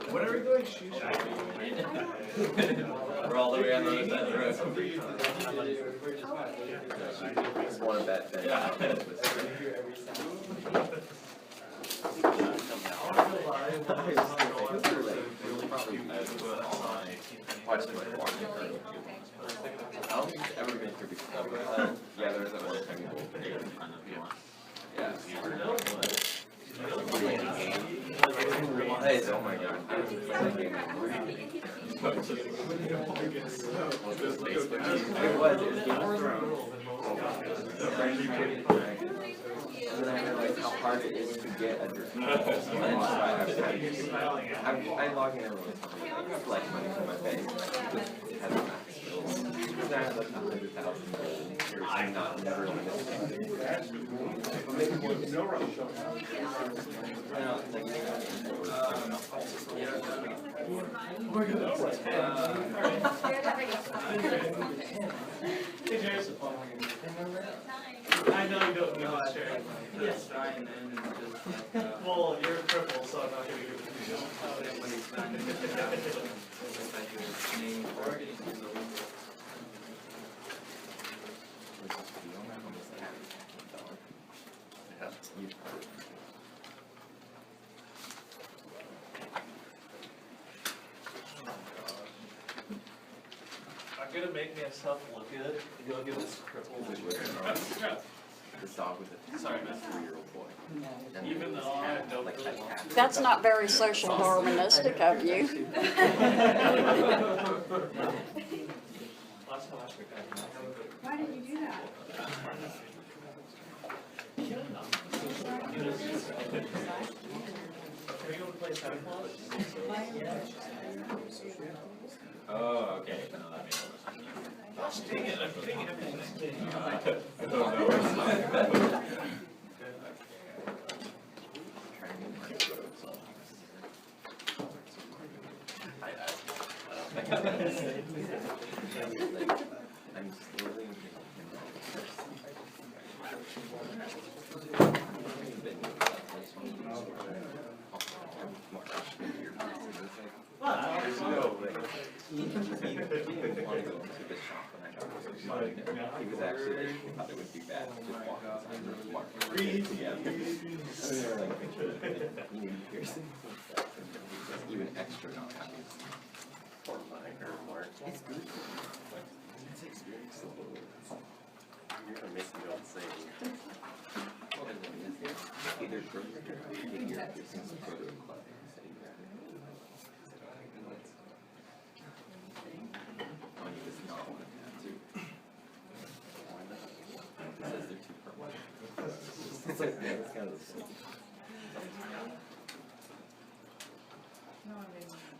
When are we going shoe shopping? We're all the way on the other side of the road. Just want to bet that. Yeah. I don't think it's ever been through before. Yeah, there's that one time you go. Yeah. Hey, oh my god. It was Game of Thrones. And then I realized how hard it is to get a drink. I log in every once in a while. I like money for my face. It has max skills. Because I have like 100,000 gold. I'm not never going to maybe more than no rush. Hey, Jason. I know you don't know that, Sherry. Yes. Well, you're a cripple, so I'm not going to give it to you. I'm going to make myself look good. You'll give this cripple. This dog with a 3-year-old boy. Even though I don't like really want to. That's not very social darwinistic of you. Why did you do that? Can we go to play Santa Claus? Oh, okay. No, that makes sense. Gosh dang it, I'm putting everything. I don't know. I'm slowly he was actually like, he thought it would be bad to just walk inside the market. Read together. And they were like, even extra not happy. Or mine or more. It's good. It's experience. You're gonna miss me don't say. Either grow your hair out, either you're some sort of club. It's like, yeah, it's kind of the same.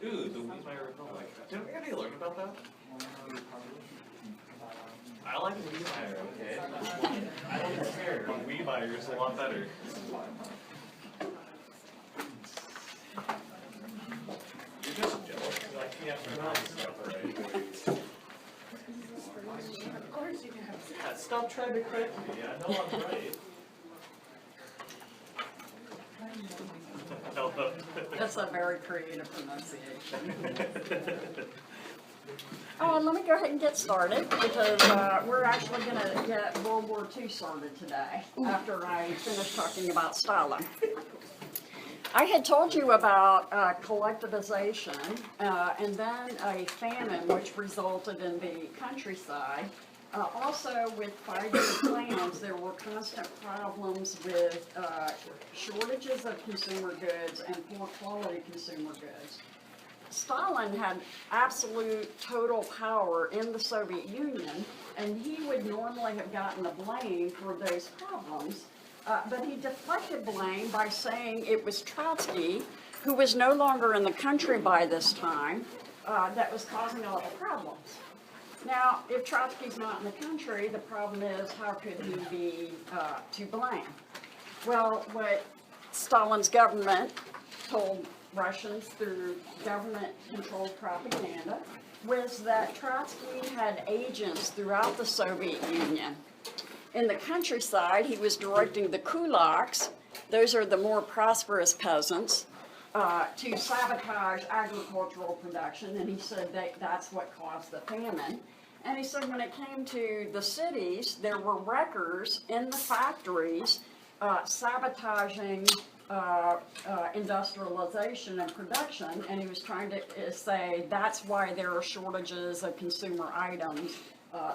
Ooh, the Weemeyer Republic. Didn't we already learn about that? I like Weemeyer, okay? I don't care. Weemeyer is a lot better. You're just jealous because I can't pronounce stuff right. Of course you have. Yeah, stop trying to correct me. I know I'm right. That's a very creative pronunciation. Oh, and let me go ahead and get started because we're actually going to get World War II started today after I finish talking about Stalin. I had told you about collectivization and then a famine which resulted in the countryside. Also with 5-year plans, there were constant problems with shortages of consumer goods and poor quality consumer goods. Stalin had absolute total power in the Soviet Union, and he would normally have gotten the blame for those problems, but he deflected blame by saying it was Trotsky, who was no longer in the country by this time, that was causing all the problems. Now, if Trotsky's not in the country, the problem is how could he be to blame? Well, what Stalin's government told Russians through government-controlled propaganda was that Trotsky had agents throughout the Soviet Union. In the countryside, he was directing the kulaks, those are the more prosperous peasants, to sabotage agricultural production, and he said that's what caused the famine. And he said when it came to the cities, there were wreckers in the factories sabotaging industrialization and production, and he was trying to say that's why there are shortages of consumer items,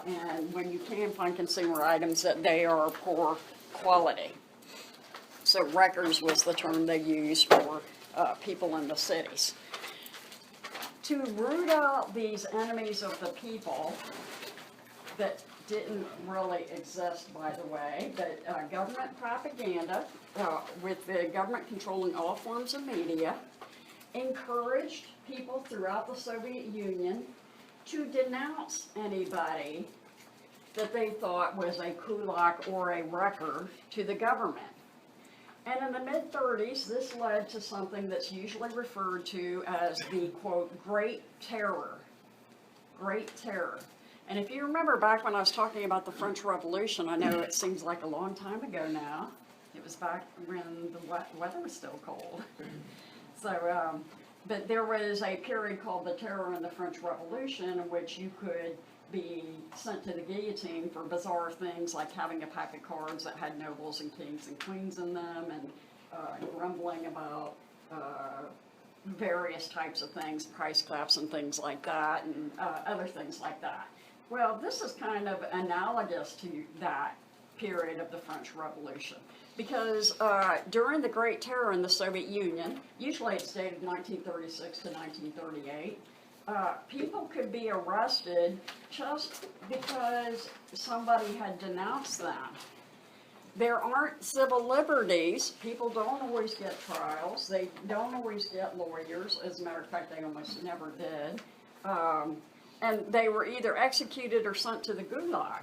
and when you can find consumer items, that they are poor quality. So wreckers was the term they used for people in the cities. To root out these enemies of the people that didn't really exist, by the way, but government propaganda, with the government controlling all forms of media, encouraged people throughout the Soviet Union to denounce anybody that they thought was a kulak or a wrecker to the government. And in the mid-30s, this led to something that's usually referred to as the, quote, Great Terror. Great Terror. And if you remember back when I was talking about the French Revolution, I know it seems like a long time ago now. It was back when the weather was still cold. So, but there was a period called the Terror in the French Revolution in which you could be sent to the guillotine for bizarre things like having a pack of cards that had nobles and kings and queens in them, and grumbling about various types of things, price caps and things like that, and other things like that. Well, this is kind of analogous to that period of the French Revolution, because during the Great Terror in the Soviet Union, usually it's dated 1936 to 1938, people could be arrested just because somebody had denounced them. There aren't civil liberties. People don't always get trials. They don't always get lawyers. As a matter of fact, they almost never did. And they were either executed or sent to the Gulag.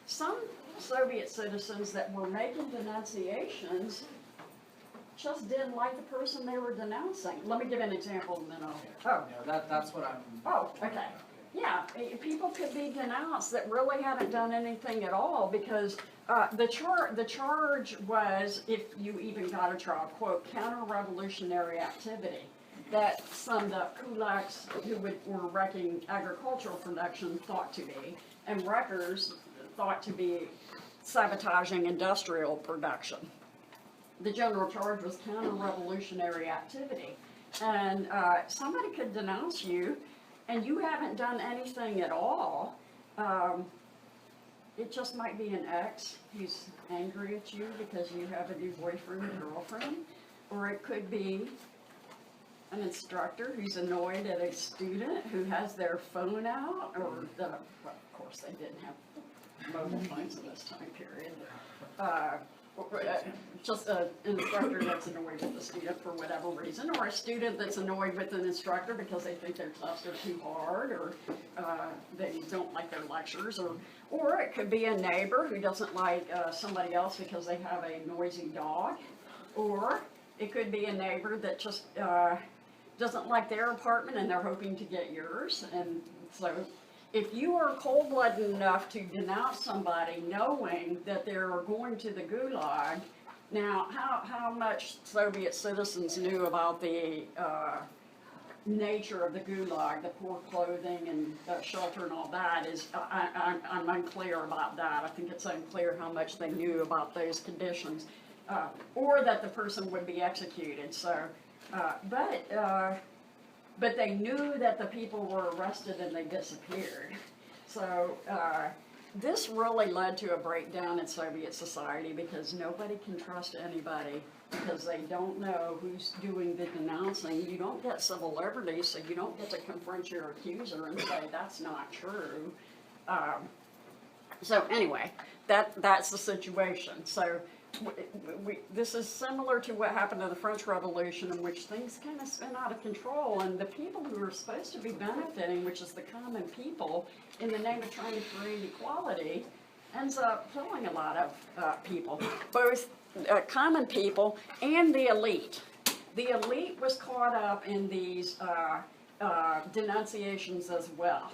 Some Soviet citizens that were making denunciations just didn't like the person they were denouncing. Let me give an example and then I'll... Yeah, that's what I'm... Oh, okay. Yeah, people could be denounced that really hadn't done anything at all, because the charge was, if you even got a trial, quote, counter-revolutionary activity that summed up kulaks who were wrecking agricultural production thought to be, and wreckers thought to be sabotaging industrial production. The general charge was counter-revolutionary activity. And somebody could denounce you, and you haven't done anything at all. It just might be an ex who's angry at you because you have a new boyfriend or girlfriend, or it could be an instructor who's annoyed at a student who has their phone out, or well, of course they didn't have mobile phones in this time period. Just an instructor that's annoyed with the student for whatever reason, or a student that's annoyed with an instructor because they think their tests are too hard, or they don't like their lectures, or it could be a neighbor who doesn't like somebody else because they have a noisy dog, or it could be a neighbor that just doesn't like their apartment and they're hoping to get yours. And so if you are cold-blooded enough to denounce somebody knowing that they're going to the Gulag, now how much Soviet citizens knew about the nature of the Gulag, the poor clothing and shelter and all that, is I'm unclear about that. I think it's unclear how much they knew about those conditions, or that the person would be executed. So, but they knew that the people were arrested and they disappeared. So this really led to a breakdown in Soviet society, because nobody can trust anybody because they don't know who's doing the denouncing. You don't get civil liberties, so you don't get to confront your accuser and say that's not true. So anyway, that's the situation. So this is similar to what happened in the French Revolution, in which things kind of spin out of control, and the people who are supposed to be benefiting, which is the common people, in the name of trying to create equality, ends up killing a lot of people, both common people and the elite. The elite was caught up in these denunciations as well.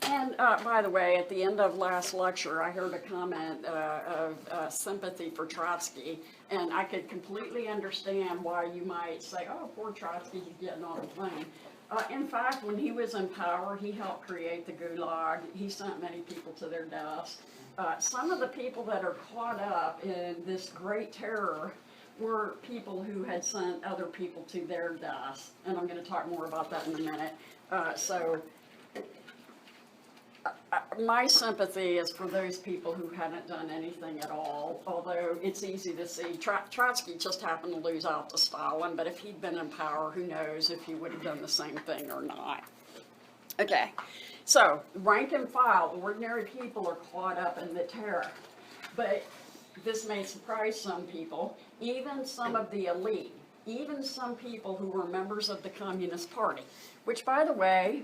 And by the way, at the end of last lecture, I heard a comment of sympathy for Trotsky, and I could completely understand why you might say, oh, poor Trotsky, he's getting on the plane. In fact, when he was in power, he helped create the Gulag. He sent many people to their deaths. Some of the people that are caught up in this great terror were people who had sent other people to their deaths, and I'm going to talk more about that in a minute. My sympathy is for those people who haven't done anything at all, although it's easy to see. Trotsky just happened to lose out to Stalin, but if he'd been in power, who knows if he would have done the same thing or not. Okay, so rank and file, ordinary people are caught up in the terror. But this may surprise some people, even some of the elite, even some people who were members of the Communist Party, which, by the way,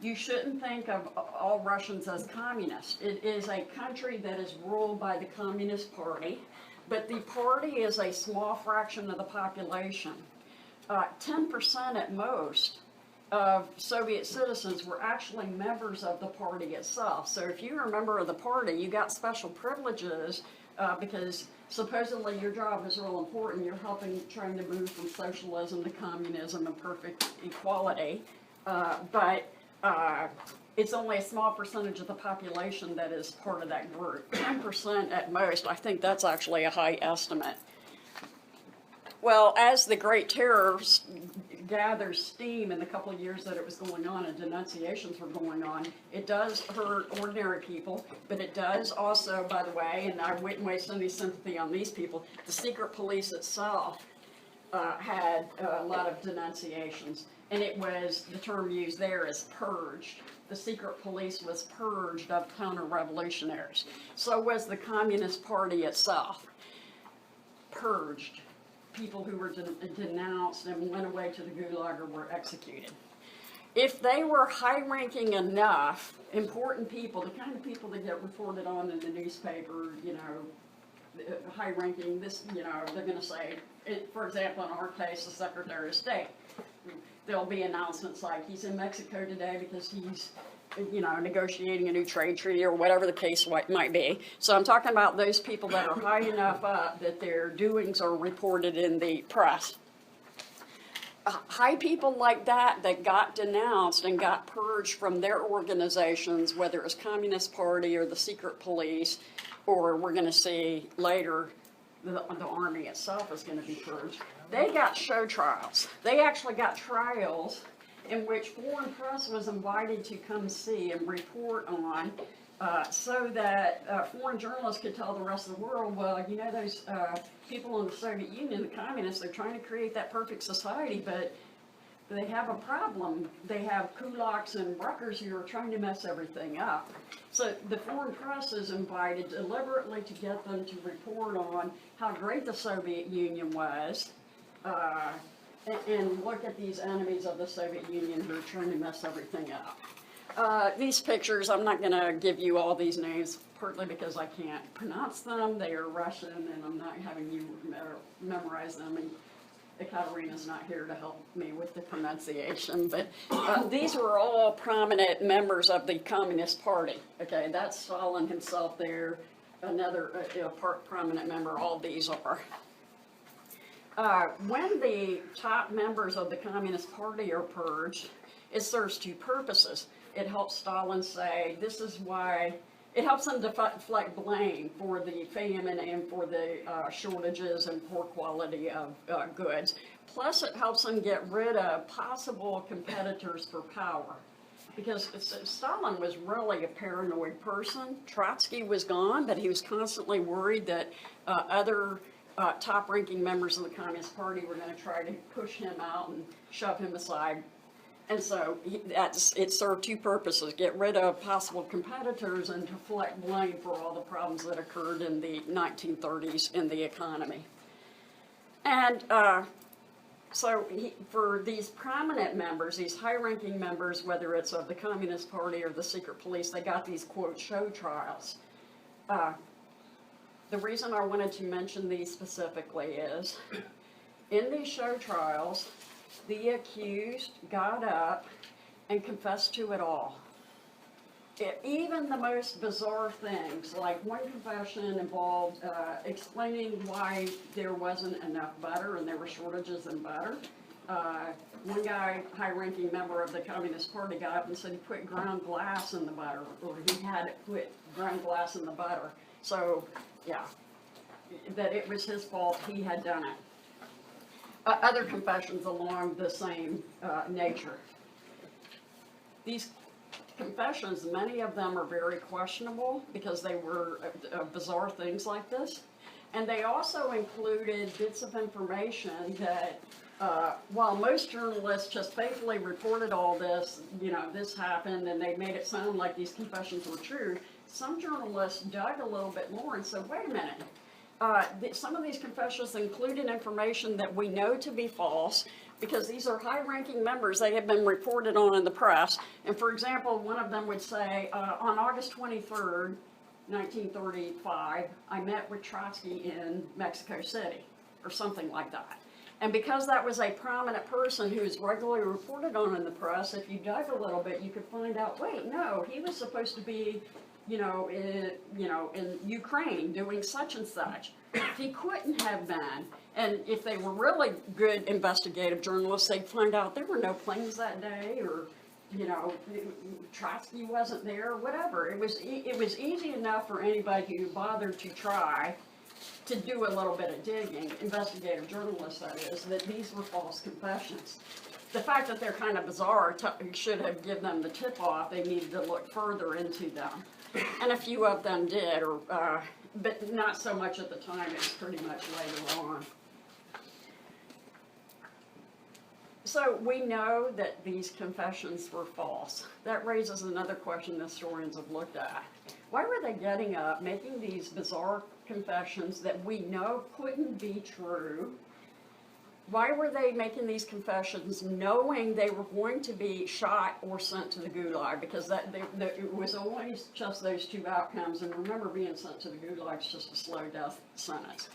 you shouldn't think of all Russians as communists. It is a country that is ruled by the Communist Party, but the party is a small fraction of the population. 10% at most of Soviet citizens were actually members of the party itself. So if you're a member of the party, you got special privileges because supposedly your job is real important. You're helping, trying to move from socialism to communism and perfect equality. It's only a small percentage of the population that is part of that group. 10% at most. I think that's actually a high estimate. Well, as the Great Terror gathers steam in the couple of years that it was going on and denunciations were going on, it does hurt ordinary people, but it does also, by the way, and I wouldn't waste any sympathy on these people, the secret police itself had a lot of denunciations. And it was, the term used there is purged. The secret police was purged of counter-revolutionaries. So was the Communist Party itself. Purged. People who were denounced and went away to the Gulag or were executed. If they were high-ranking enough, important people, the kind of people that get reported on in the newspaper, you know, high-ranking, this, you know, they're going to say, for example, in our case, the Secretary of State. There'll be announcements like he's in Mexico today because he's, you know, negotiating a new trade treaty or whatever the case might be. So I'm talking about those people that are high enough up that their doings are reported in the press. High people like that got denounced and got purged from their organizations, whether it was Communist Party or the secret police, or we're going to see later the army itself is going to be purged. They got show trials. They actually got trials in which foreign press was invited to come see and report on so that foreign journalists could tell the rest of the world, well, you know, those people in the Soviet Union, the communists, they're trying to create that perfect society, but they have a problem. They have kulaks and Ruckers who are trying to mess everything up. So the foreign press is invited deliberately to get them to report on how great the Soviet Union was, and look at these enemies of the Soviet Union who are trying to mess everything up. These pictures, I'm not going to give you all these names, partly because I can't pronounce them. They are Russian, and I'm not having you memorize them. And Ekaterina's not here to help me with the pronunciation, but these were all prominent members of the Communist Party. Okay, that's Stalin himself there, another prominent member, all these are. When the top members of the Communist Party are purged, it serves two purposes. It helps Stalin say, this is why, it helps him deflect blame for the famine and for the shortages and poor quality of goods. Plus, it helps him get rid of possible competitors for power. Because Stalin was really a paranoid person. Trotsky was gone, but he was constantly worried that other top-ranking members of the Communist Party were going to try to push him out and shove him aside. And so it served two purposes: get rid of possible competitors and deflect blame for all the problems that occurred in the 1930s in the economy. And so for these prominent members, these high-ranking members, whether it's of the Communist Party or the secret police, they got these, quote, show trials. The reason I wanted to mention these specifically is in these show trials, the accused got up and confessed to it all. Even the most bizarre things, like one confession involved explaining why there wasn't enough butter and there were shortages in butter. One guy, high-ranking member of the Communist Party, got up and said he put ground glass in the butter, or he had put ground glass in the butter. So, yeah, that it was his fault, he had done it. Other confessions along the same nature. These confessions, many of them are very questionable because they were bizarre things like this. And they also included bits of information that, while most journalists just faithfully reported all this, you know, this happened, and they made it sound like these confessions were true, some journalists dug a little bit more and said, wait a minute. Some of these confessions included information that we know to be false because these are high-ranking members. They have been reported on in the press. And for example, one of them would say, on August 23rd, 1935, I met with Trotsky in Mexico City, or something like that. And because that was a prominent person who is regularly reported on in the press, if you dug a little bit, you could find out, wait, no, he was supposed to be in Ukraine doing such and such. He couldn't have been. And if they were really good investigative journalists, they'd find out there were no planes that day, or, you know, Trotsky wasn't there, or whatever. It was easy enough for anybody who bothered to try to do a little bit of digging, investigative journalists that is, that these were false confessions. The fact that they're kind of bizarre should have given them the tip-off. They needed to look further into them. And a few of them did, but not so much at the time. It was pretty much later on. So we know that these confessions were false. That raises another question the historians have looked at. Why were they getting up, making these bizarre confessions that we know couldn't be true? Why were they making these confessions knowing they were going to be shot or sent to the Gulag? Because it was always just those two outcomes. And remember, being sent to the Gulag is just a slow death sentence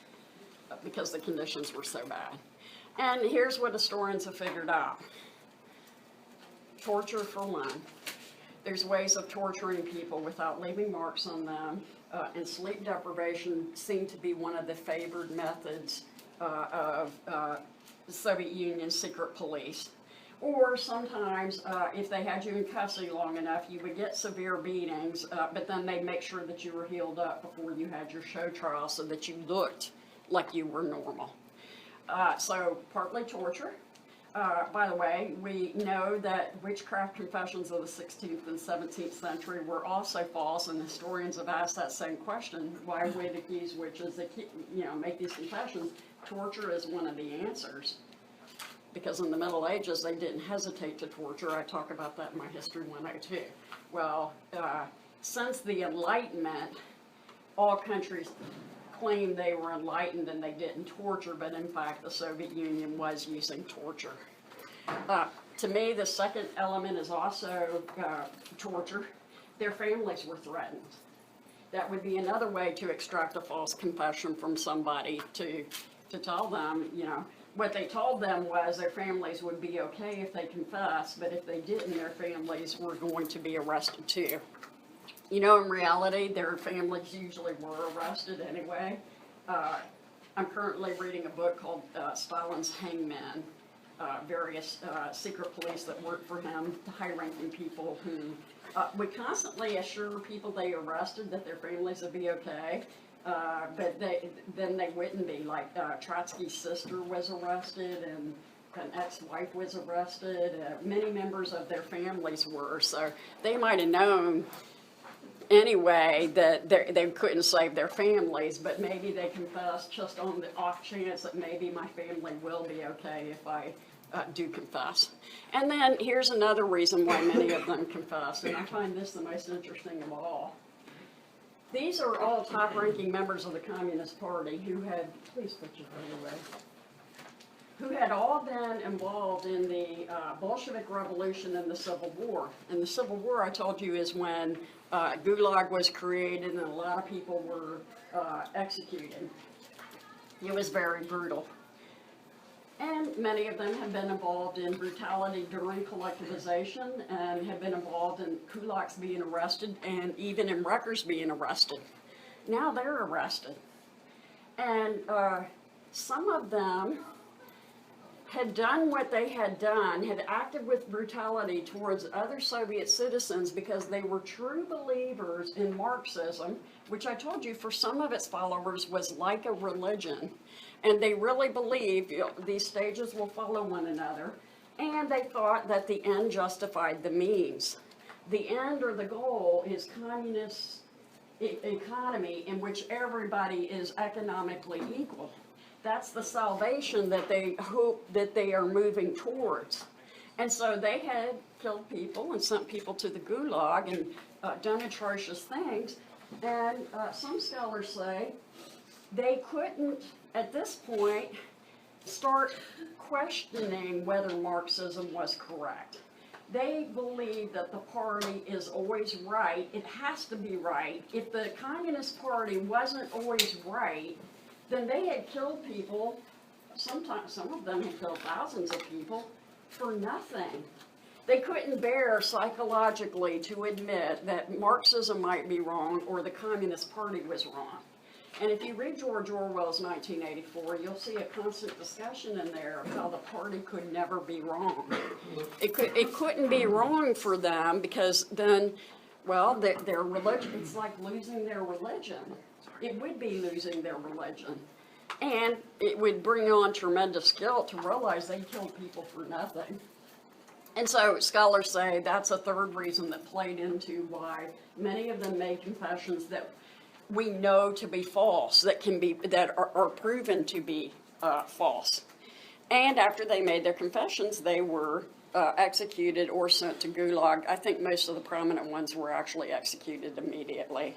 because the conditions were so bad. And here's what historians have figured out. Torture for one. There's ways of torturing people without leaving marks on them, and sleep deprivation seemed to be one of the favored methods of the Soviet Union secret police. Or sometimes, if they had you in custody long enough, you would get severe beatings, but then they'd make sure that you were healed up before you had your show trial so that you looked like you were normal. So partly torture. By the way, we know that witchcraft confessions of the 16th and 17th century were also false, and historians have asked that same question. Why would accuse witches that make these confessions? Torture is one of the answers. Because in the Middle Ages, they didn't hesitate to torture. I talk about that in my History 102. Well, since the Enlightenment, all countries claimed they were enlightened and they didn't torture, but in fact the Soviet Union was using torture. To me, the second element is also torture. Their families were threatened. That would be another way to extract a false confession from somebody, to tell them, what they told them was their families would be okay if they confessed, but if they didn't, their families were going to be arrested too. In reality, their families usually were arrested anyway. I'm currently reading a book called Stalin's Hangmen, various secret police that worked for him, high-ranking people who would constantly assure people they arrested that their families would be okay, but then they wouldn't be. Like Trotsky's sister was arrested, and an ex-wife was arrested. Many members of their families were, so they might have known anyway that they couldn't save their families, but maybe they confessed just on the off chance that maybe my family will be okay if I do confess. And then here's another reason why many of them confessed, and I find this the most interesting of all. These are all top-ranking members of the Communist Party who had, please put your phone away, who had all been involved in the Bolshevik Revolution and the Civil War. And the Civil War, I told you, is when Gulag was created and a lot of people were executed. It was very brutal. And many of them have been involved in brutality during collectivization and have been involved in kulaks being arrested and even in wreckers being arrested. Now they're arrested. And some of them had done what they had done, had acted with brutality towards other Soviet citizens because they were true believers in Marxism, which I told you for some of its followers was like a religion. And they really believed, you know, these stages will follow one another. And they thought that the end justified the means. The end or the goal is communist economy in which everybody is economically equal. That's the salvation that they hope that they are moving towards. And so they had killed people and sent people to the gulag and done atrocious things. And some scholars say they couldn't, at this point, start questioning whether Marxism was correct. They believe that the party is always right. It has to be right. If the Communist Party wasn't always right, then they had killed people, sometimes some of them had killed thousands of people, for nothing. They couldn't bear psychologically to admit that Marxism might be wrong or the Communist Party was wrong. And if you read George Orwell's 1984, you'll see a constant discussion in there of how the party could never be wrong. It couldn't be wrong for them because then, well, their religion, it's like losing their religion. It would be losing their religion. And it would bring on tremendous guilt to realize they killed people for nothing. And so scholars say that's a third reason that played into why many of them made confessions that we know to be false, that are proven to be false. And after they made their confessions, they were executed or sent to gulag. I think most of the prominent ones were actually executed immediately.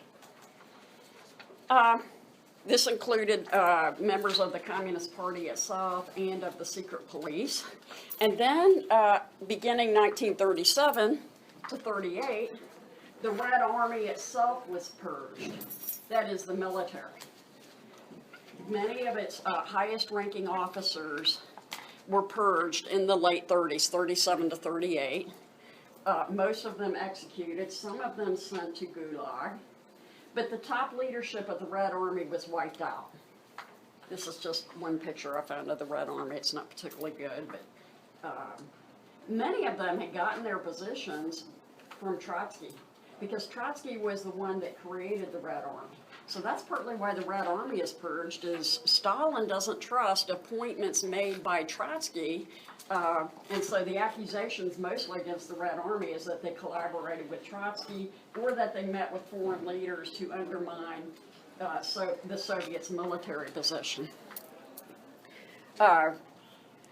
This included members of the Communist Party itself and of the secret police. And then, beginning 1937 to 38, the Red Army itself was purged. That is the military. Many of its highest-ranking officers were purged in the late 30s, 37 to 38. Most of them executed, some of them sent to gulag. But the top leadership of the Red Army was wiped out. This is just one picture I found of the Red Army. It's not particularly good, but many of them had gotten their positions from Trotsky, because Trotsky was the one that created the Red Army. So that's partly why the Red Army is purged, is Stalin doesn't trust appointments made by Trotsky, and so the accusations mostly against the Red Army is that they collaborated with Trotsky or that they met with foreign leaders to undermine the Soviets' military position.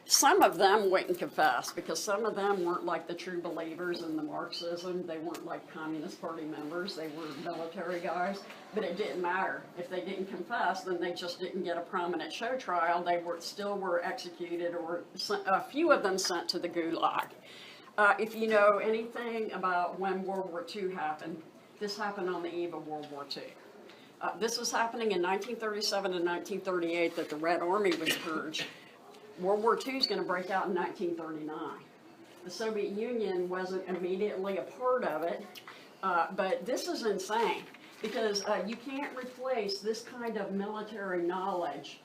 Some of them went and confessed because some of them weren't like the true believers in the Marxism. They weren't like Communist Party members. They were military guys. But it didn't matter. If they didn't confess, then they just didn't get a prominent show trial. They still were executed, or a few of them sent to the gulag. If you know anything about when World War II happened, this happened on the eve of World War II. This was happening in 1937 and 1938 that the Red Army was purged. World War II is going to break out in 1939. The Soviet Union wasn't immediately a part of it, but this is insane because you can't replace this kind of military knowledge,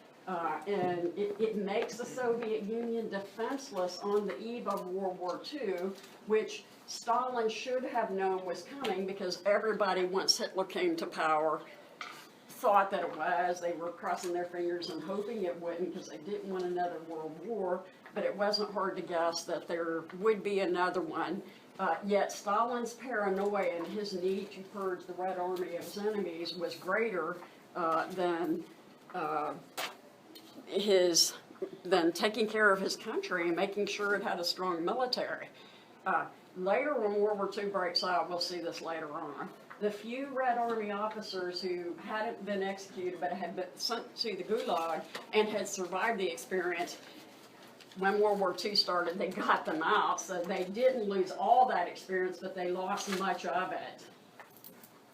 and it makes the Soviet Union defenseless on the eve of World War II, which Stalin should have known was coming because everybody, once Hitler came to power, thought that it was. They were crossing their fingers and hoping it wouldn't because they didn't want another world war, but it wasn't hard to guess that there would be another one. Yet Stalin's paranoia and his need to purge the Red Army of his enemies was greater than taking care of his country and making sure it had a strong military. Later, when World War II breaks out, we'll see this later on. The few Red Army officers who hadn't been executed but had been sent to the gulag and had survived the experience, when World War II started, they got them out. So they didn't lose all that experience, but they lost much of it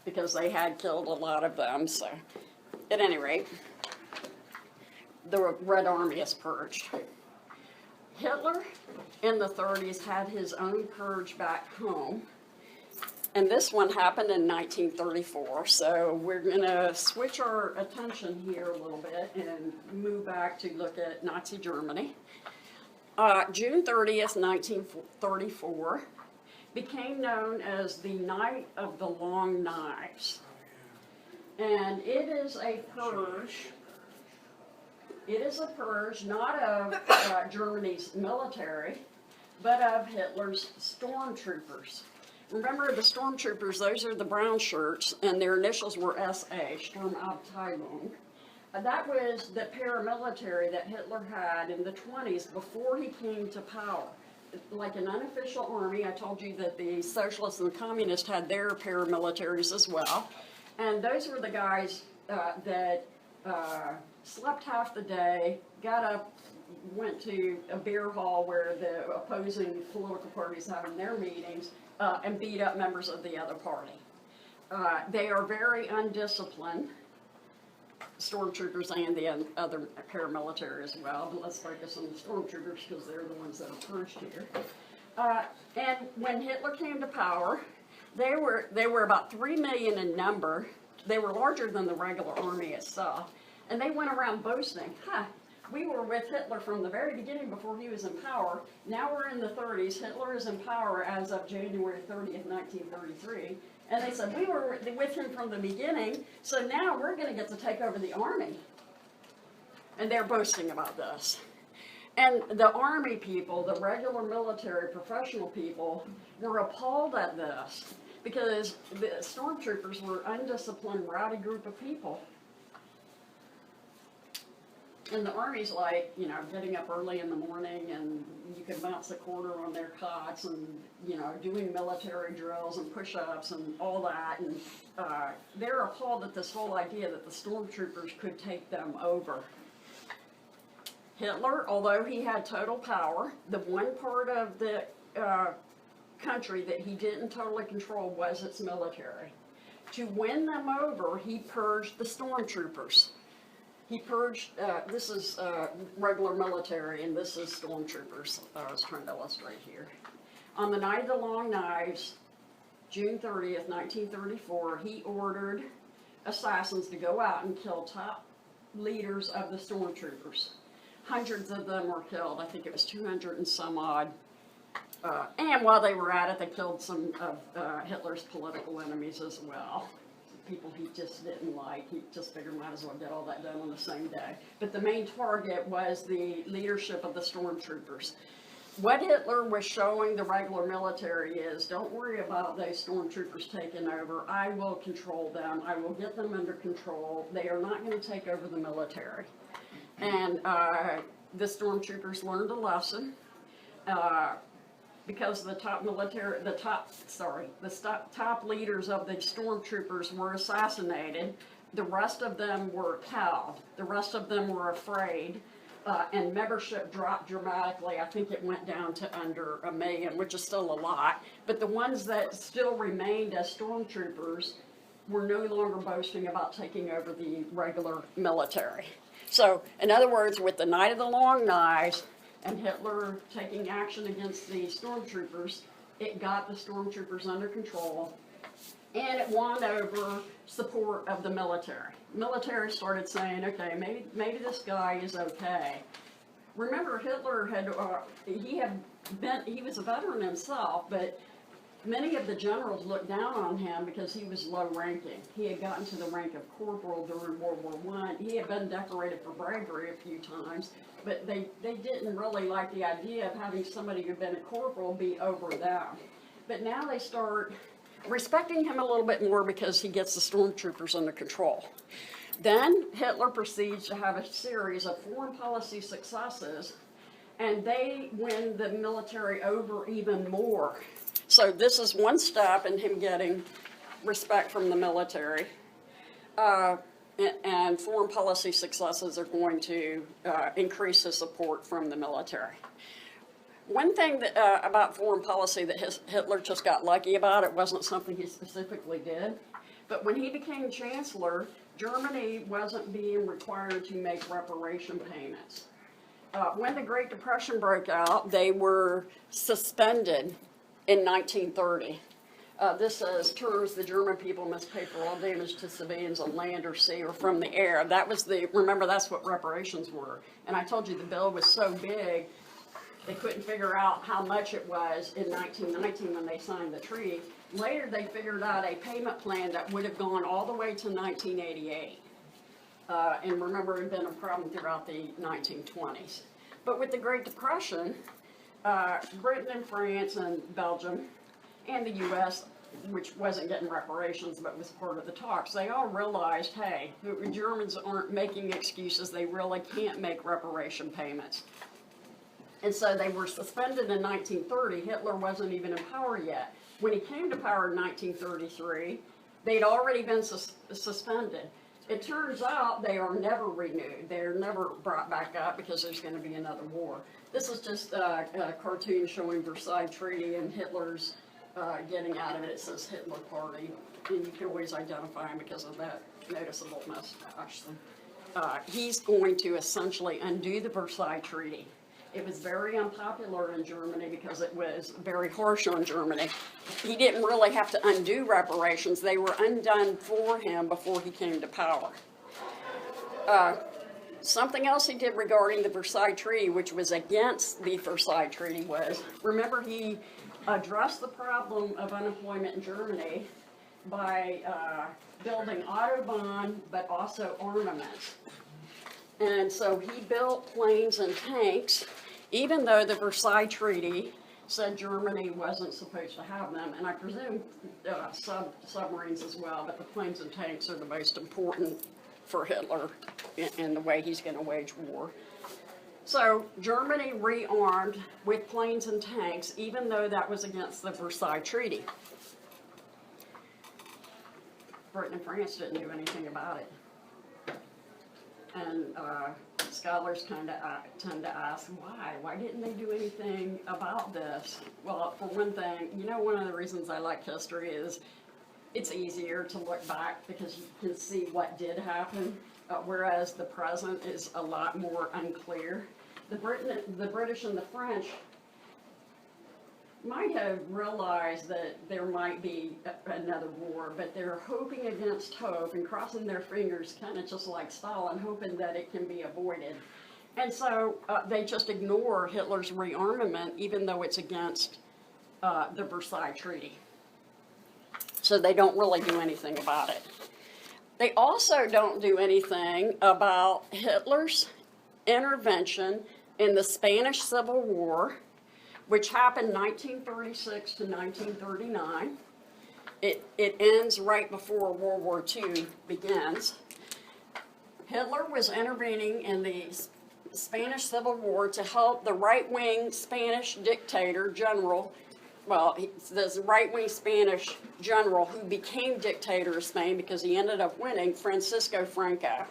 because they had killed a lot of them. So at any rate, the Red Army is purged. Hitler in the 30s had his own purge back home. And this one happened in 1934, so we're gonna switch our attention here a little bit and move back to look at Nazi Germany. June 30th, 1934 became known as the Night of the Long Knives. And it is a purge. It is a purge not of Germany's military, but of Hitler's stormtroopers. Remember the stormtroopers, those are the brown shirts, and their initials were SA, Sturmabteilung. That was the paramilitary that Hitler had in the 20s before he came to power. Like an unofficial army, I told you that the socialists and the communists had their paramilitaries as well. And those were the guys that slept half the day, got up, went to a beer hall where the opposing political parties having their meetings, and beat up members of the other party. They are very undisciplined, stormtroopers and the other paramilitary as well, but let's focus on the stormtroopers because they're the ones that are purged here. And when Hitler came to power, they were about 3 million in number. They were larger than the regular army itself, and they went around boasting, we were with Hitler from the very beginning before he was in power. Now we're in the 30s. Hitler is in power as of January 30th, 1933. And they said, we were with him from the beginning, so now we're going to get to take over the army. And they're boasting about this. And the army people, the regular military professional people, were appalled at this because the stormtroopers were undisciplined, rowdy group of people. And the army's like, getting up early in the morning and you can bounce a quarter on their cots and, doing military drills and push-ups and all that. And they're appalled at this whole idea that the stormtroopers could take them over. Hitler, although he had total power, the one part of the country that he didn't totally control was its military. To win them over, he purged the stormtroopers. He purged, this is regular military and this is stormtroopers, I was trying to illustrate here. On the Night of the Long Knives, June 30th, 1934, he ordered assassins to go out and kill top leaders of the stormtroopers. Hundreds of them were killed, I think it was 200 and some odd. And while they were at it, they killed some of Hitler's political enemies as well. People he just didn't like. He just figured might as well get all that done on the same day. But the main target was the leadership of the stormtroopers. What Hitler was showing the regular military is, don't worry about those stormtroopers taking over. I will control them. I will get them under control. They are not going to take over the military. And the stormtroopers learned a lesson. Because the top leaders of the stormtroopers were assassinated, the rest of them were cowed. The rest of them were afraid, and membership dropped dramatically. I think it went down to under 1 million, which is still a lot. But the ones that still remained as stormtroopers were no longer boasting about taking over the regular military. So, in other words, with the Night of the Long Knives, and Hitler taking action against the stormtroopers, it got the stormtroopers under control, and it won over support of the military. Military started saying, okay, maybe this guy is okay. Remember, Hitler he was a veteran himself, but many of the generals looked down on him because he was low ranking. He had gotten to the rank of corporal during World War I. He had been decorated for bravery a few times, but they didn't really like the idea of having somebody who'd been a corporal be over them. But now they start respecting him a little bit more because he gets the stormtroopers under control. Then Hitler proceeds to have a series of foreign policy successes, and they win the military over even more. So this is one step in him getting respect from the military, and foreign policy successes are going to increase his support from the military. One thing that, about foreign policy that Hitler just got lucky about, it wasn't something he specifically did, but when he became chancellor, Germany wasn't being required to make reparation payments. when the Great Depression broke out, they were suspended in 1930. This says terms the German people must pay for all damage to civilians on land or sea or from the air. That was remember, that's what reparations were. And I told you the bill was so big, they couldn't figure out how much it was in 1919 when they signed the treaty. Later, they figured out a payment plan that would have gone all the way to 1988. And remember, it had been a problem throughout the 1920s. But with the Great Depression, Britain and France and Belgium and the U.S., which wasn't getting reparations but was part of the talks, they all realized, hey, the Germans aren't making excuses. They really can't make reparation payments. And so they were suspended in 1930. Hitler wasn't even in power yet. When he came to power in 1933, they'd already been suspended. It turns out they are never renewed. They're never brought back up because there's going to be another war. This is just a cartoon showing Versailles Treaty and Hitler's getting out of it. It says Hitler Party, and you can always identify him because of that noticeable mustache. He's going to essentially undo the Versailles Treaty. It was very unpopular in Germany because it was very harsh on Germany. He didn't really have to undo reparations. They were undone for him before he came to power. Something else he did regarding the Versailles Treaty, which was against the Versailles Treaty, was, remember, he addressed the problem of unemployment in Germany by building Autobahn, but also armaments. And so he built planes and tanks, even though the Versailles Treaty said Germany wasn't supposed to have them, and I presume submarines as well, but the planes and tanks are the most important for Hitler in the way he's going to wage war. So Germany rearmed with planes and tanks, even though that was against the Versailles Treaty. Britain and France didn't do anything about it. And scholars tend to ask, why? Why didn't they do anything about this? Well, for one thing, you know, one of the reasons I like history is it's easier to look back because you can see what did happen, whereas the present is a lot more unclear. The British and the French might have realized that there might be another war, but they're hoping against hope and crossing their fingers, kind of just like Stalin, hoping that it can be avoided. And so they just ignore Hitler's rearmament, even though it's against the Versailles Treaty. So they don't really do anything about it. They also don't do anything about Hitler's intervention in the Spanish Civil War, which happened 1936 to 1939. It ends right before World War II begins. Hitler was intervening in the Spanish Civil War to help the right-wing Spanish dictator general, the right-wing Spanish general who became dictator of Spain because he ended up winning, Francisco Franco.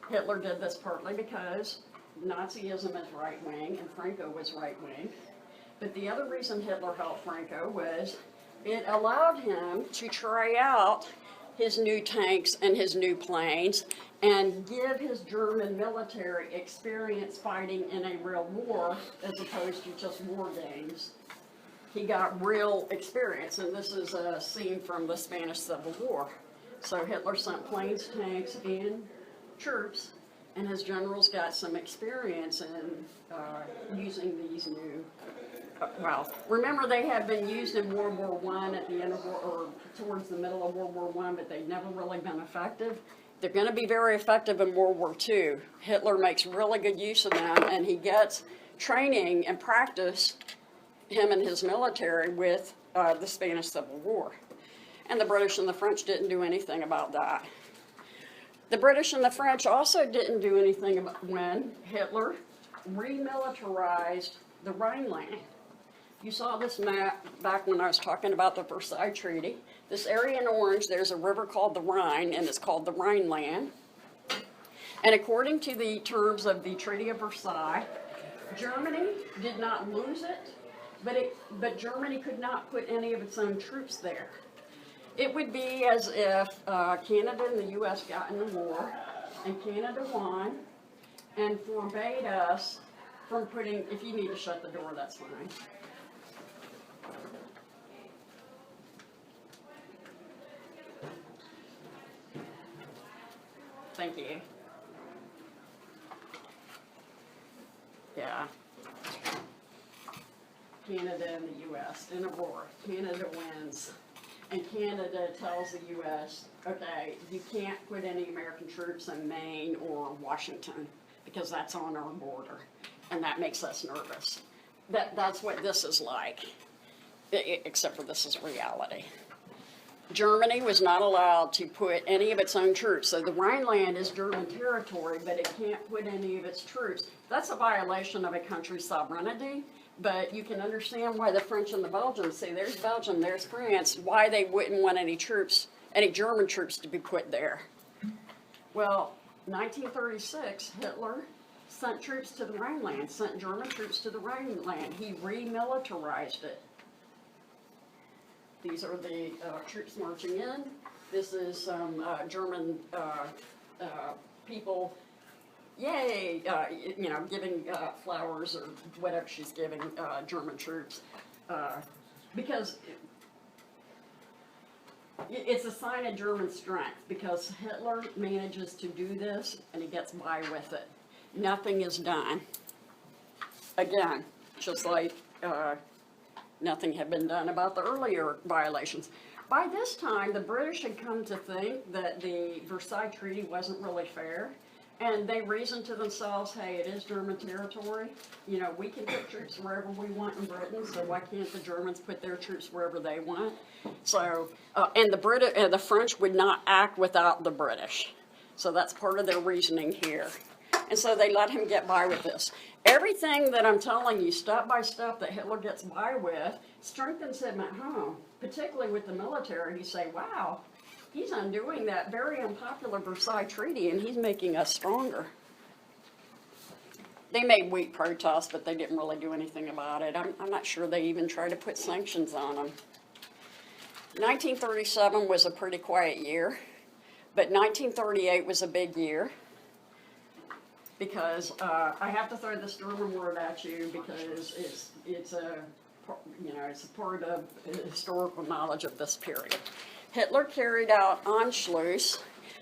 Hitler did this partly because Nazism is right-wing and Franco was right-wing. But the other reason Hitler helped Franco was it allowed him to try out his new tanks and his new planes and give his German military experience fighting in a real war as opposed to just war games. He got real experience, and this is a scene from the Spanish Civil War. So Hitler sent planes, tanks, and troops, and his generals got some experience in using these new, remember they had been used in World War I at the end of or towards the middle of World War I, but they'd never really been effective. They're going to be very effective in World War II. Hitler makes really good use of them, and he gets training and practice, him and his military, with the Spanish Civil War. And the British and the French didn't do anything about that. The British and the French also didn't do anything about when Hitler remilitarized the Rhineland. You saw this map back when I was talking about the Versailles Treaty. This area in orange, there's a river called the Rhine, and it's called the Rhineland. And according to the terms of the Treaty of Versailles, Germany did not lose it, but Germany could not put any of its own troops there. It would be as if Canada and the U.S. got in a war, and Canada won, and forbade us from putting, if you need to shut the door, that's fine. Thank you. Yeah. Canada and the US in a war. Canada wins. And Canada tells the US, okay, you can't put any American troops in Maine or Washington because that's on our border. And that makes us nervous. That's what this is like, except for this is reality. Germany was not allowed to put any of its own troops. So the Rhineland is German territory, but it can't put any of its troops. That's a violation of a country's sovereignty, but you can understand why the French and the Belgians, see, there's Belgium, there's France, why they wouldn't want any troops, any German troops to be put there. Well, 1936, Hitler sent troops to the Rhineland, sent German troops to the Rhineland. He remilitarized it. These are the troops marching in. This is some German people, yay, you know, giving flowers or whatever she's giving German troops. Because it's a sign of German strength, because Hitler manages to do this and he gets by with it. Nothing is done. Again, just like nothing had been done about the earlier violations. By this time, the British had come to think that the Versailles Treaty wasn't really fair, and they reasoned to themselves, hey, it is German territory. You know, we can put troops wherever we want in Britain, so why can't the Germans put their troops wherever they want? So, and the French would not act without the British. So that's part of their reasoning here. And so they let him get by with this. Everything that I'm telling you, step by step, that Hitler gets by with, strengthens him at home, particularly with the military. You say, wow, he's undoing that very unpopular Versailles Treaty, and he's making us stronger. They made weak protests, but they didn't really do anything about it. I'm not sure they even tried to put sanctions on them. 1937 was a pretty quiet year, but 1938 was a big year. Because I have to throw this German word at you because it's a part of historical knowledge of this period. Hitler carried out Anschluss.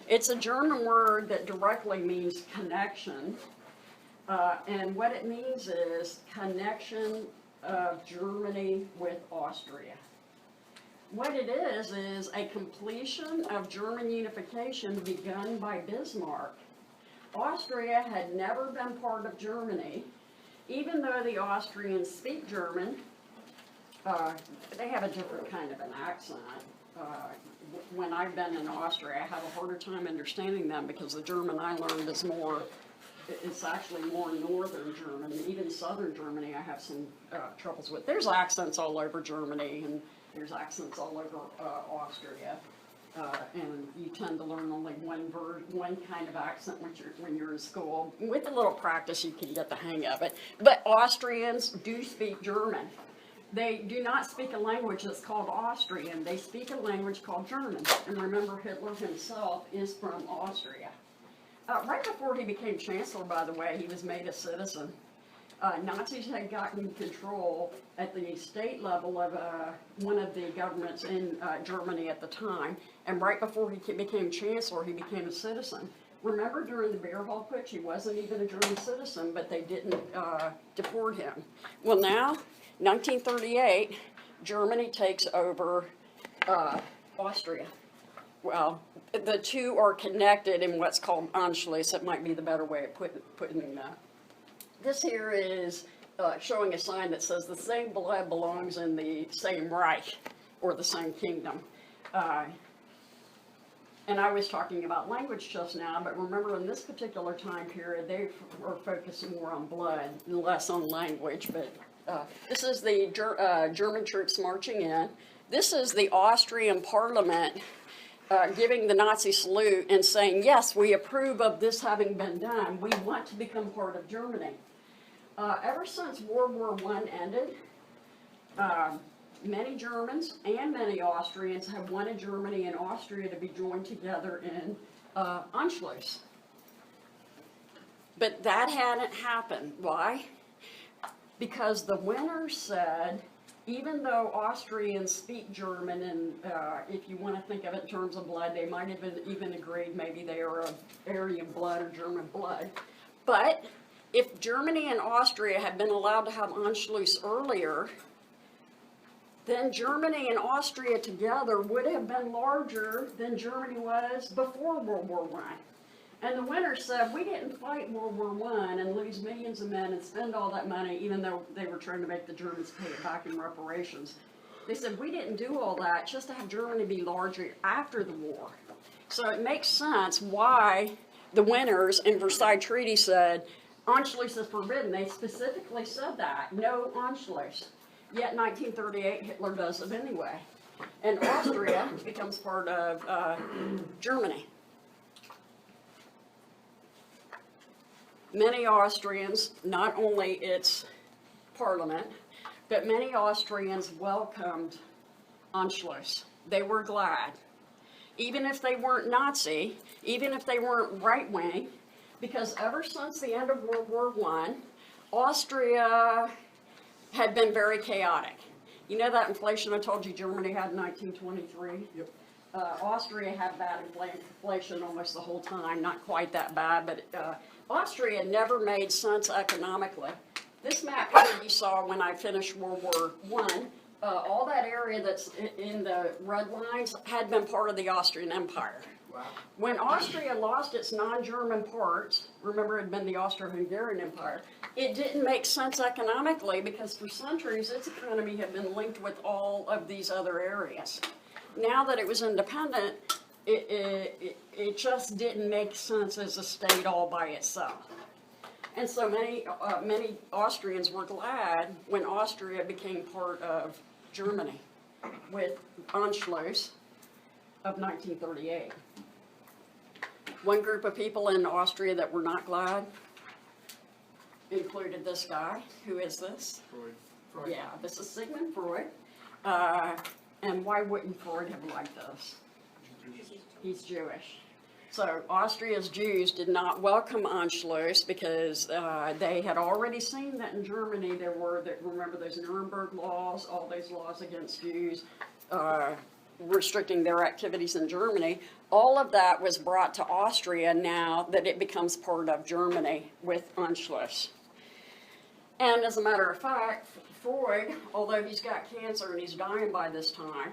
It's a German word that directly means connection, and what it means is connection of Germany with Austria. What it is a completion of German unification begun by Bismarck. Austria had never been part of Germany, even though the Austrians speak German. They have a different kind of an accent. When I've been in Austria, I have a harder time understanding them because the German I learned is more, it's actually more northern German. Even southern Germany I have some troubles with. There's accents all over Germany, and there's accents all over Austria. And you tend to learn only one kind of accent when you're in school. With a little practice, you can get the hang of it. But Austrians do speak German. They do not speak a language that's called Austrian. They speak a language called German. And remember, Hitler himself is from Austria. Right before he became chancellor, by the way, he was made a citizen. Nazis had gotten control at the state level of one of the governments in Germany at the time, and right before he became chancellor, he became a citizen. Remember, during the beer hall putsch, he wasn't even a German citizen, but they didn't deport him. Well, now, 1938, Germany takes over Austria. Well, the two are connected in what's called Anschluss. It might be the better way of putting that. This here is showing a sign that says the same blood belongs in the same Reich, or the same kingdom. And I was talking about language just now, but remember in this particular time period, they were focusing more on blood and less on language. But this is the German troops marching in. This is the Austrian parliament giving the Nazi salute and saying, yes, we approve of this having been done. We want to become part of Germany. Ever since World War I ended, many Germans and many Austrians have wanted Germany and Austria to be joined together in Anschluss. But that hadn't happened. Why? Because the winners said, even though Austrians speak German, and if you want to think of it in terms of blood, they might have even agreed maybe they are of Aryan blood or German blood. But if Germany and Austria had been allowed to have Anschluss earlier, then Germany and Austria together would have been larger than Germany was before World War I. And the winners said, we didn't fight World War I and lose millions of men and spend all that money, even though they were trying to make the Germans pay it back in reparations. They said, we didn't do all that just to have Germany be larger after the war. So it makes sense why the winners in Versailles Treaty said, Anschluss is forbidden. They specifically said that, no Anschluss. Yet in 1938, Hitler does it anyway. And Austria becomes part of Germany. Many Austrians, not only its parliament, but many Austrians welcomed Anschluss. They were glad. Even if they weren't Nazi, even if they weren't right-wing, because ever since the end of World War I, Austria had been very chaotic. You know that inflation I told you Germany had in 1923? Yep. Austria had bad inflation almost the whole time, not quite that bad, but Austria never made sense economically. This map here you saw when I finished World War I, all that area that's in the red lines had been part of the Austrian Empire. Wow. When Austria lost its non-German parts, remember it had been the Austro-Hungarian Empire, it didn't make sense economically because for centuries its economy had been linked with all of these other areas. Now that it was independent, it just didn't make sense as a state all by itself. And so many Austrians were glad when Austria became part of Germany with Anschluss of 1938. One group of people in Austria that were not glad included this guy. Who is this? Freud. Yeah, this is Sigmund Freud. And why wouldn't Freud have liked this? He's Jewish. So Austria's Jews did not welcome Anschluss because they had already seen that in Germany there were, remember those Nuremberg laws, all those laws against Jews, restricting their activities in Germany. All of that was brought to Austria now that it becomes part of Germany with Anschluss. And as a matter of fact, Freud, although he's got cancer and he's dying by this time,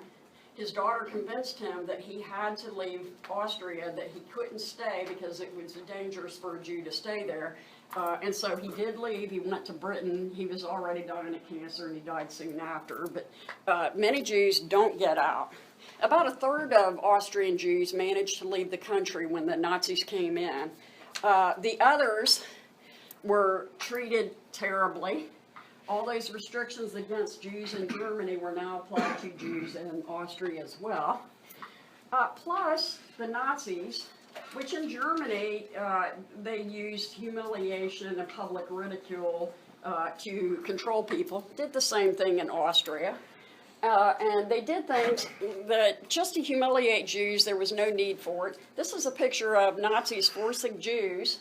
his daughter convinced him that he had to leave Austria, that he couldn't stay because it was dangerous for a Jew to stay there. And so he did leave. He went to Britain. He was already dying of cancer and he died soon after. But many Jews don't get out. About a third of Austrian Jews managed to leave the country when the Nazis came in. The others were treated terribly. All those restrictions against Jews in Germany were now applied to Jews in Austria as well. Plus, the Nazis, which in Germany, they used humiliation and public ridicule to control people, did the same thing in Austria. And they did things that just to humiliate Jews, there was no need for it. This is a picture of Nazis forcing Jews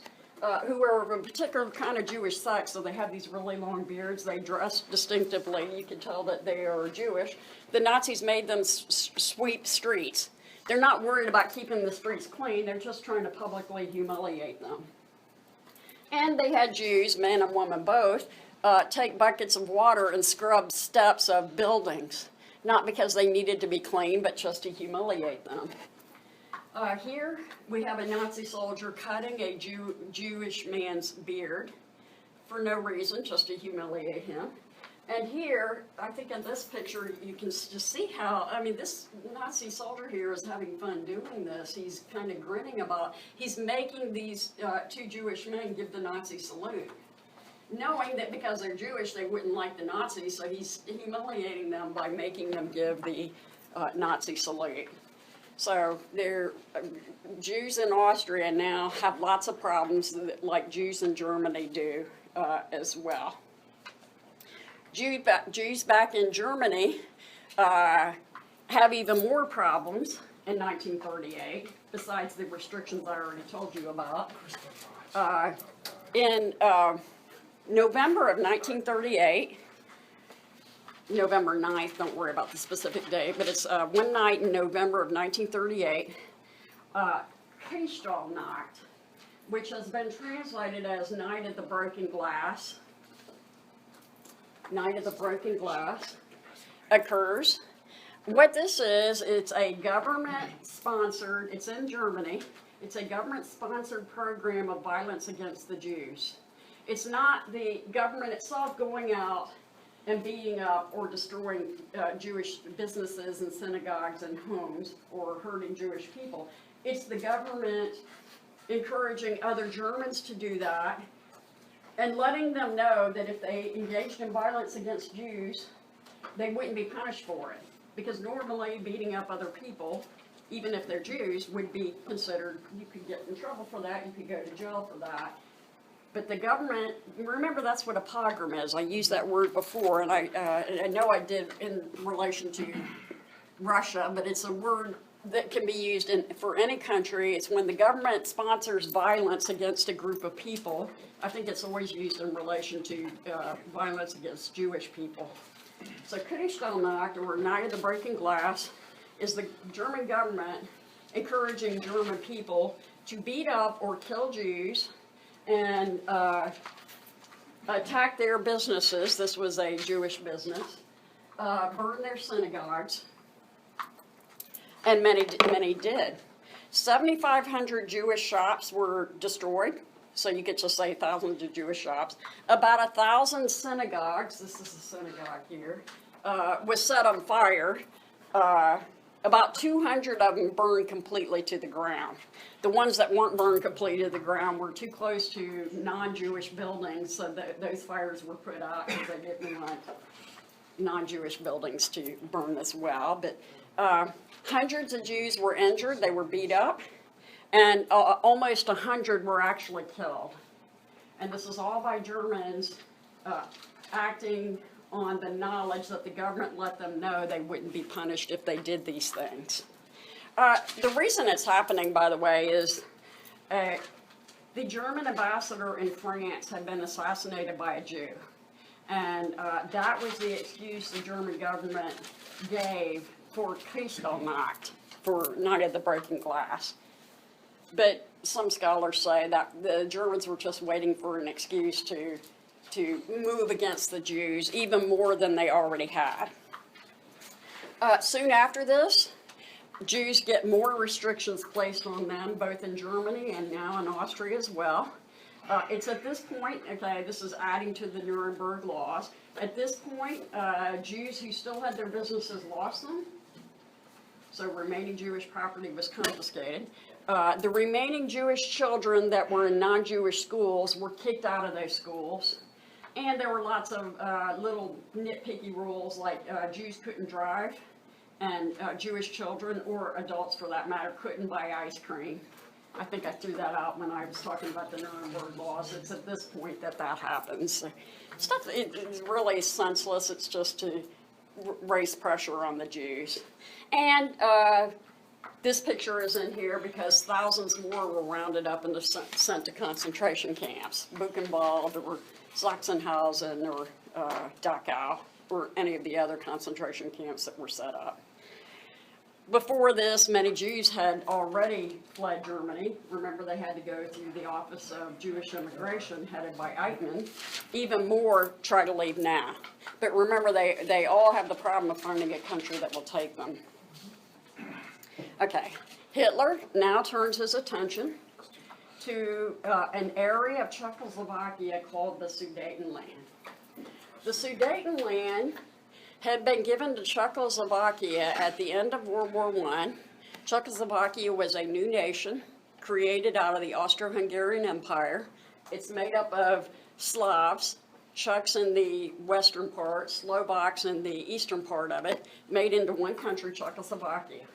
who were of a particular kind of Jewish sect, so they had these really long beards. They dressed distinctively. You could tell that they are Jewish. The Nazis made them sweep streets. They're not worried about keeping the streets clean. They're just trying to publicly humiliate them. And they had Jews, men and women both, take buckets of water and scrub steps of buildings, not because they needed to be clean, but just to humiliate them. Here we have a Nazi soldier cutting a Jewish man's beard for no reason, just to humiliate him. And here, I think in this picture, you can just see how, I mean, this Nazi soldier here is having fun doing this. He's kind of grinning about, he's making these two Jewish men give the Nazi salute, knowing that because they're Jewish, they wouldn't like the Nazis, so he's humiliating them by making them give the Nazi salute. So Jews in Austria now have lots of problems like Jews in Germany do as well. Jews back in Germany have even more problems in 1938, besides the restrictions I already told you about. In November of 1938, November 9th, don't worry about the specific day, but it's one night in November of 1938, Kristallnacht, which has been translated as Night of the Broken Glass, Night of the Broken Glass, occurs. What this is, it's a government-sponsored, it's in Germany, it's a government-sponsored program of violence against the Jews. It's not the government itself going out and beating up or destroying Jewish businesses and synagogues and homes or hurting Jewish people. It's the government encouraging other Germans to do that and letting them know that if they engaged in violence against Jews, they wouldn't be punished for it. Because normally beating up other people, even if they're Jews, would be considered, you could get in trouble for that, you could go to jail for that. But the government, remember that's what a pogrom is. I used that word before, and I know I did in relation to Russia, but it's a word that can be used for any country. It's when the government sponsors violence against a group of people. I think it's always used in relation to violence against Jewish people. So Kristallnacht, or Night of the Broken Glass, is the German government encouraging German people to beat up or kill Jews and attack their businesses. This was a Jewish business. Burn their synagogues, and many did. 7,500 Jewish shops were destroyed, so you get to say thousands of Jewish shops. About 1,000 synagogues, this is a synagogue here, was set on fire. About 200 of them burned completely to the ground. The ones that weren't burned completely to the ground were too close to non-Jewish buildings, so those fires were put out because they didn't want non-Jewish buildings to burn as well. But hundreds of Jews were injured, they were beat up, and almost 100 were actually killed. And this is all by Germans acting on the knowledge that the government let them know they wouldn't be punished if they did these things. The reason it's happening, by the way, is the German ambassador in France had been assassinated by a Jew. And that was the excuse the German government gave for Kristallnacht, for Night of the Broken Glass. But some scholars say that the Germans were just waiting for an excuse to move against the Jews even more than they already had. Soon after this, Jews get more restrictions placed on them, both in Germany and now in Austria as well. It's at this point, okay, this is adding to the Nuremberg laws. At this point, Jews who still had their businesses lost them, so remaining Jewish property was confiscated. The remaining Jewish children that were in non-Jewish schools were kicked out of those schools. And there were lots of little nitpicky rules, like Jews couldn't drive, and Jewish children, or adults for that matter, couldn't buy ice cream. I think I threw that out when I was talking about the Nuremberg laws. It's at this point that happens. Stuff it's really senseless. It's just to raise pressure on the Jews. And this picture is in here because thousands more were rounded up and sent to concentration camps, Buchenwald or Sachsenhausen or Dachau, or any of the other concentration camps that were set up. Before this, many Jews had already fled Germany. Remember, they had to go through the Office of Jewish Immigration, headed by Eichmann. Even more try to leave now. But remember, they all have the problem of finding a country that will take them. Okay, Hitler now turns his attention to an area of Czechoslovakia called the Sudetenland. The Sudetenland had been given to Czechoslovakia at the end of World War I. Czechoslovakia was a new nation created out of the Austro-Hungarian Empire. It's made up of Slavs, Czechs in the western part, Slovaks in the eastern part of it, made into one country, Czechoslovakia.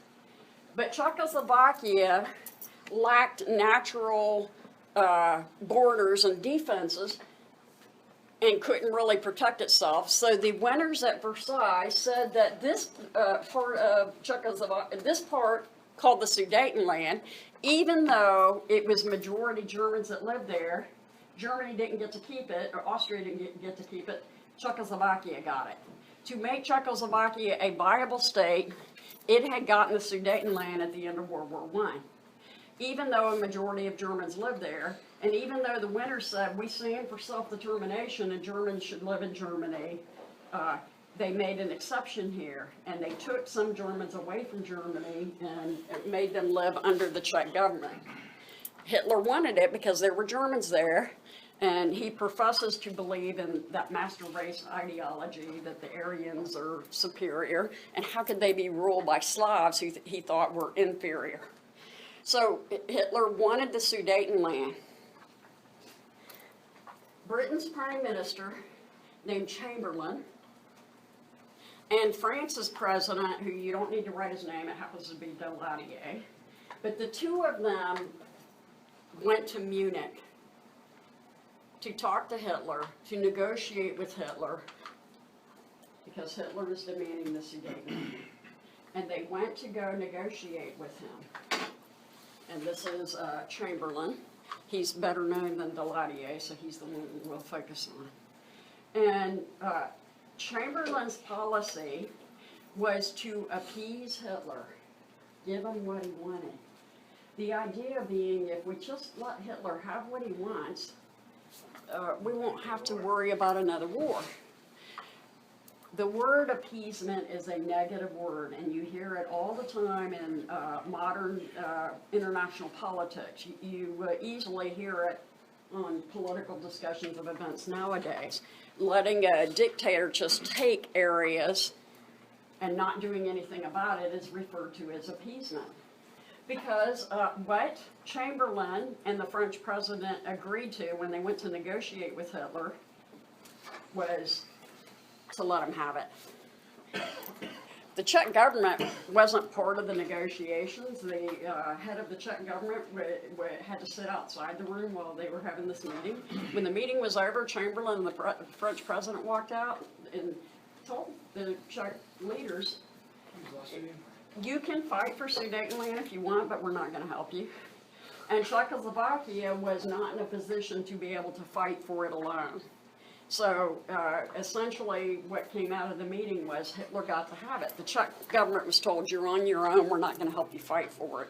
But Czechoslovakia lacked natural borders and defenses and couldn't really protect itself. So the winners at Versailles said that this part of Czechoslovakia, this part called the Sudetenland, even though it was majority Germans that lived there, Germany didn't get to keep it, or Austria didn't get to keep it, Czechoslovakia got it. To make Czechoslovakia a viable state, it had gotten the Sudetenland at the end of World War I. Even though a majority of Germans lived there, and even though the winners said, we stand for self-determination and Germans should live in Germany, they made an exception here, and they took some Germans away from Germany and made them live under the Czech government. Hitler wanted it because there were Germans there, and he professes to believe in that master race ideology, that the Aryans are superior, and how could they be ruled by Slavs who he thought were inferior? So Hitler wanted the Sudetenland. Britain's prime minister, named Chamberlain, and France's president, who you don't need to write his name, it happens to be Daladier, but the two of them went to Munich to talk to Hitler, to negotiate with Hitler, because Hitler was demanding the Sudetenland. And they went to go negotiate with him. And this is Chamberlain. He's better known than Daladier, so he's the one we'll focus on. And Chamberlain's policy was to appease Hitler, give him what he wanted. The idea being, if we just let Hitler have what he wants, we won't have to worry about another war. The word appeasement is a negative word, and you hear it all the time in modern international politics. You easily hear it on political discussions of events nowadays. Letting a dictator just take areas and not doing anything about it is referred to as appeasement. Because what Chamberlain and the French president agreed to when they went to negotiate with Hitler was to let him have it. The Czech government wasn't part of the negotiations. The head of the Czech government had to sit outside the room while they were having this meeting. When the meeting was over, Chamberlain and the French president walked out and told the Czech leaders, you can fight for Sudetenland if you want, but we're not going to help you. And Czechoslovakia was not in a position to be able to fight for it alone. So essentially what came out of the meeting was Hitler got to have it. The Czech government was told, you're on your own, we're not going to help you fight for it.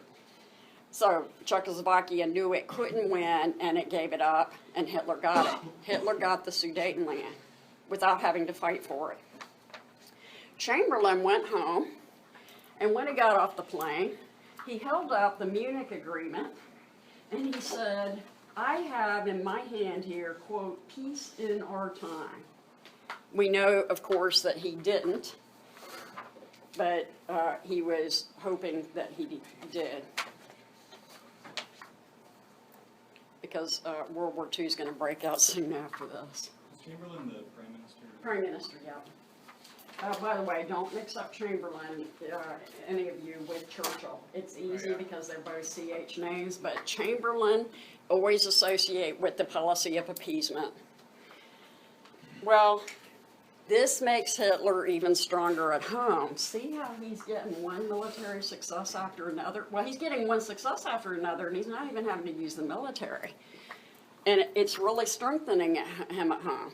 So Czechoslovakia knew it couldn't win, and it gave it up, and Hitler got it. Hitler got the Sudetenland without having to fight for it. Chamberlain went home, and when he got off the plane, he held up the Munich Agreement, and he said, I have in my hand here, quote, peace in our time. We know, of course, that he didn't, but he was hoping that he did. Because World War II is going to break out soon after this. Is Chamberlain the Prime Minister? Prime Minister, yeah. By the way, don't mix up Chamberlain, any of you, with Churchill. It's easy because they're both CH names, but Chamberlain always associate with the policy of appeasement. Well, this makes Hitler even stronger at home. See how he's getting one military success after another? Well, he's getting one success after another, and he's not even having to use the military. And it's really strengthening him at home.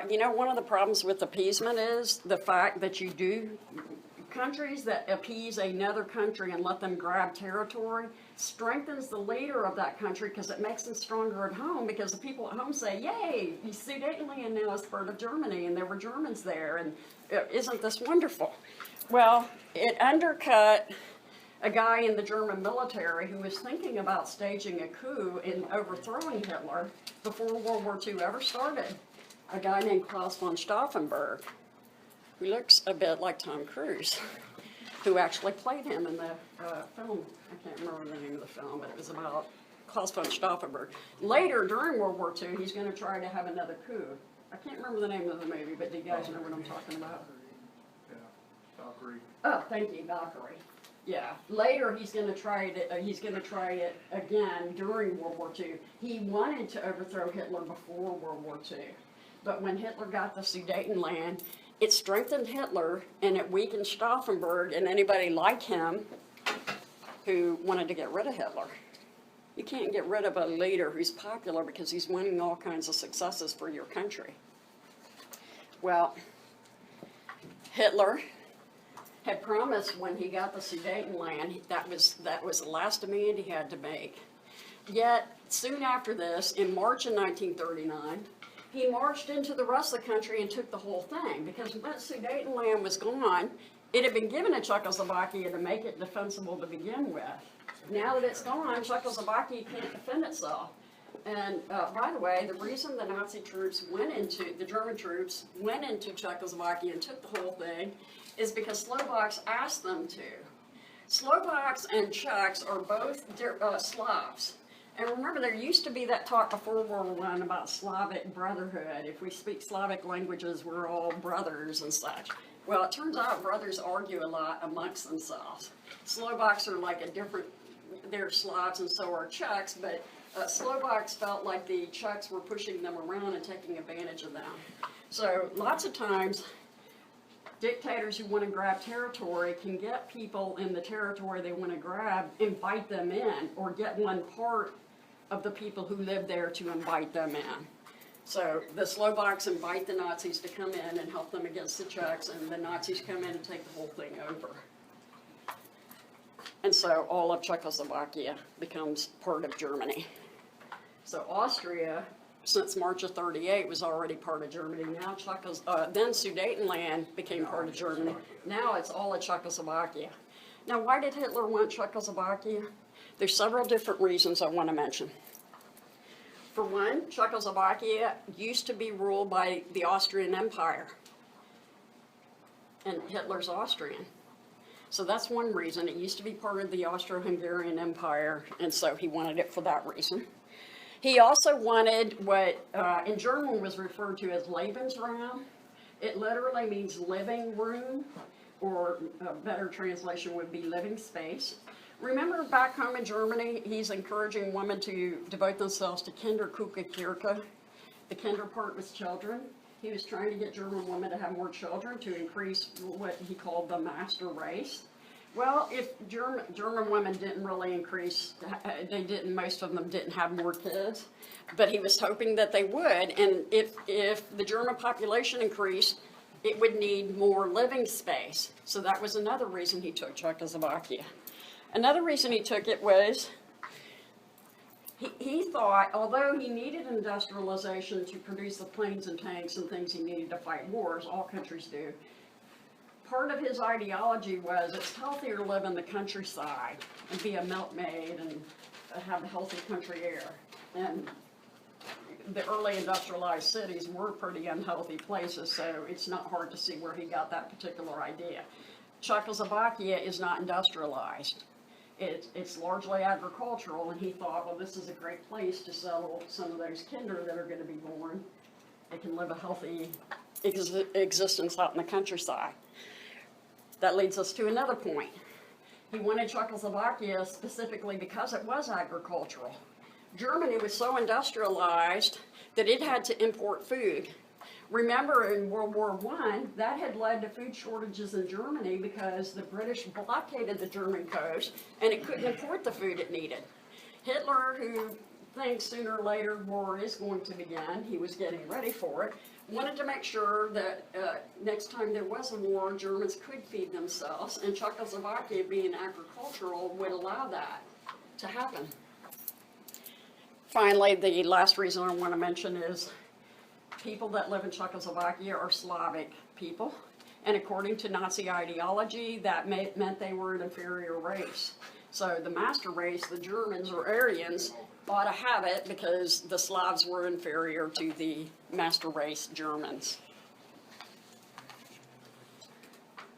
You know, one of the problems with appeasement is the fact that countries that appease another country and let them grab territory strengthens the leader of that country because it makes them stronger at home, because the people at home say, yay, Sudetenland now is part of Germany and there were Germans there, and isn't this wonderful? Well, it undercut a guy in the German military who was thinking about staging a coup and overthrowing Hitler before World War II ever started. A guy named Klaus von Stauffenberg, who looks a bit like Tom Cruise, who actually played him in the film. I can't remember the name of the film, but it was about Klaus von Stauffenberg. Later, during World War II, he's going to try to have another coup. I can't remember the name of the movie, but do you guys know what I'm talking about? Yeah, Valkyrie. Oh, thank you, Valkyrie. Yeah. Later, he's going to try it again during World War II. He wanted to overthrow Hitler before World War II. But when Hitler got the Sudetenland, it strengthened Hitler and it weakened Stauffenberg and anybody like him who wanted to get rid of Hitler. You can't get rid of a leader who's popular because he's winning all kinds of successes for your country. Well, Hitler had promised when he got the Sudetenland, that was the last demand he had to make. Yet, soon after this, in March of 1939, he marched into the rest of the country and took the whole thing, because once Sudetenland was gone, it had been given to Czechoslovakia to make it defensible to begin with. Now that it's gone, Czechoslovakia can't defend itself. And by the way, the reason the Nazi troops the German troops went into Czechoslovakia and took the whole thing is because Slovaks asked them to. Slovaks and Czechs are both Slavs. And remember, there used to be that talk before World War I about Slavic brotherhood. If we speak Slavic languages, we're all brothers and such. Well, it turns out brothers argue a lot amongst themselves. Slovaks are like they're Slavs and so are Czechs, but Slovaks felt like the Czechs were pushing them around and taking advantage of them. So lots of times, dictators who want to grab territory can get people in the territory they want to grab, invite them in, or get one part of the people who live there to invite them in. So the Slovaks invite the Nazis to come in and help them against the Czechs, and the Nazis come in and take the whole thing over. And so all of Czechoslovakia becomes part of Germany. So Austria, since March of '38, was already part of Germany. Now then Sudetenland became part of Germany. Now it's all of Czechoslovakia. Now why did Hitler want Czechoslovakia? There's several different reasons I want to mention. For one, Czechoslovakia used to be ruled by the Austrian Empire. And Hitler's Austrian. So that's one reason. It used to be part of the Austro-Hungarian Empire, and so he wanted it for that reason. He also wanted what in German was referred to as Lebensraum. It literally means living room, or a better translation would be living space. Remember back home in Germany, he's encouraging women to devote themselves to Kinderküche. The kinder part was children. He was trying to get German women to have more children to increase what he called the master race. Well, if German women didn't really increase, most of them didn't have more kids, but he was hoping that they would, and if the German population increased, it would need more living space. So that was another reason he took Czechoslovakia. Another reason he took it was he thought, although he needed industrialization to produce the planes and tanks and things he needed to fight wars, all countries do, part of his ideology was it's healthier to live in the countryside and be a milkmaid and have healthy country air. And the early industrialized cities were pretty unhealthy places, so it's not hard to see where he got that particular idea. Czechoslovakia is not industrialized. It's largely agricultural, and he thought, well, this is a great place to settle some of those kinder that are going to be born. They can live a healthy existence out in the countryside. That leads us to another point. He wanted Czechoslovakia specifically because it was agricultural. Germany was so industrialized that it had to import food. Remember, in World War I, that had led to food shortages in Germany because the British blockaded the German coast and it couldn't import the food it needed. Hitler, who thinks sooner or later war is going to begin, he was getting ready for it, wanted to make sure that next time there was a war, Germans could feed themselves, and Czechoslovakia, being agricultural, would allow that to happen. Finally, the last reason I want to mention is people that live in Czechoslovakia are Slavic people, and according to Nazi ideology, that meant they were an inferior race. So the master race, the Germans or Aryans, ought to have it because the Slavs were inferior to the master race Germans.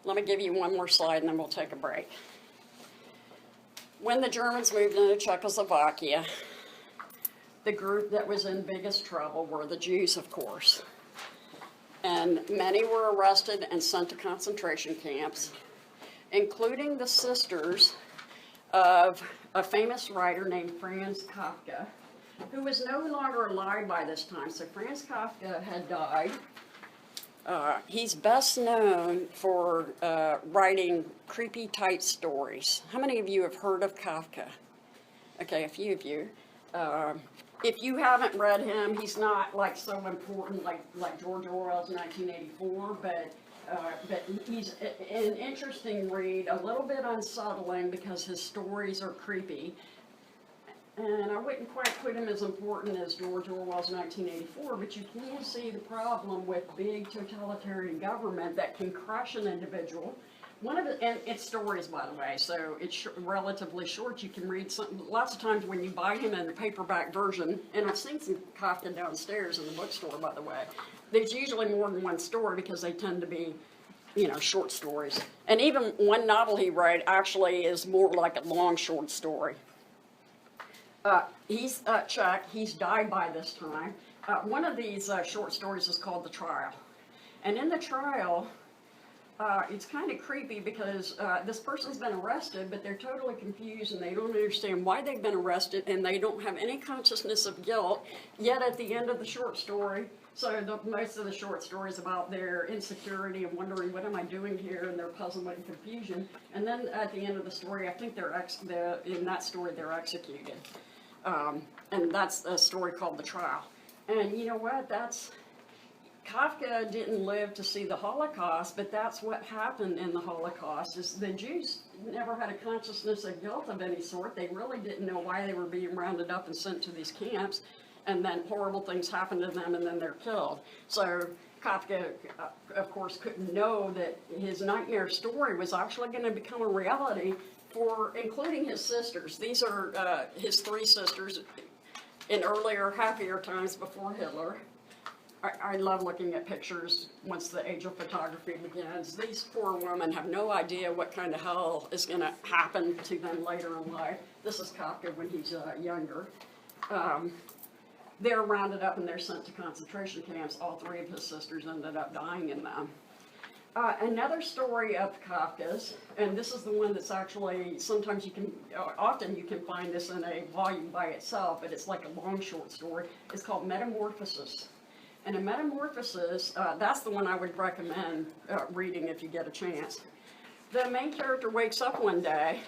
Let me give you one more slide and then we'll take a break. When the Germans moved into Czechoslovakia, the group that was in biggest trouble were the Jews, of course. And many were arrested and sent to concentration camps, including the sisters of a famous writer named Franz Kafka, who was no longer alive by this time. So Franz Kafka had died. He's best known for writing creepy type stories. How many of you have heard of Kafka? Okay, a few of you. If you haven't read him, he's not like so important like George Orwell's 1984, but he's an interesting read, a little bit unsettling because his stories are creepy. And I wouldn't quite put him as important as George Orwell's 1984, but you can see the problem with big totalitarian government that can crush an individual. And it's stories, by the way, so it's relatively short. You can read some. Lots of times when you buy him in the paperback version, and I've seen some Kafka downstairs in the bookstore, by the way, there's usually more than one story because they tend to be, short stories. And even one novel he wrote actually is more like a long short story. He's Czech. He's died by this time. One of these short stories is called The Trial. And in The Trial, it's kind of creepy because this person's been arrested, but they're totally confused and they don't understand why they've been arrested and they don't have any consciousness of guilt. Yet at the end of the short story, most of the short story is about their insecurity and wondering, what am I doing here, and their puzzlement and confusion. And then at the end of the story, I think in that story they're executed. And that's a story called The Trial. And you know what? Kafka didn't live to see the Holocaust, but that's what happened in the Holocaust, is the Jews never had a consciousness of guilt of any sort. They really didn't know why they were being rounded up and sent to these camps, and then horrible things happened to them, and then they're killed. So Kafka, of course, couldn't know that his nightmare story was actually going to become a reality for including his sisters. These are his three sisters in earlier, happier times before Hitler. I love looking at pictures once the age of photography begins. These poor women have no idea what kind of hell is going to happen to them later in life. This is Kafka when he's younger. They're rounded up and they're sent to concentration camps. All three of his sisters ended up dying in them. Another story of Kafka's, and this is the one that's actually, often you can find this in a volume by itself, but it's like a long short story. It's called Metamorphosis. And in Metamorphosis, that's the one I would recommend reading if you get a chance. The main character wakes up one day,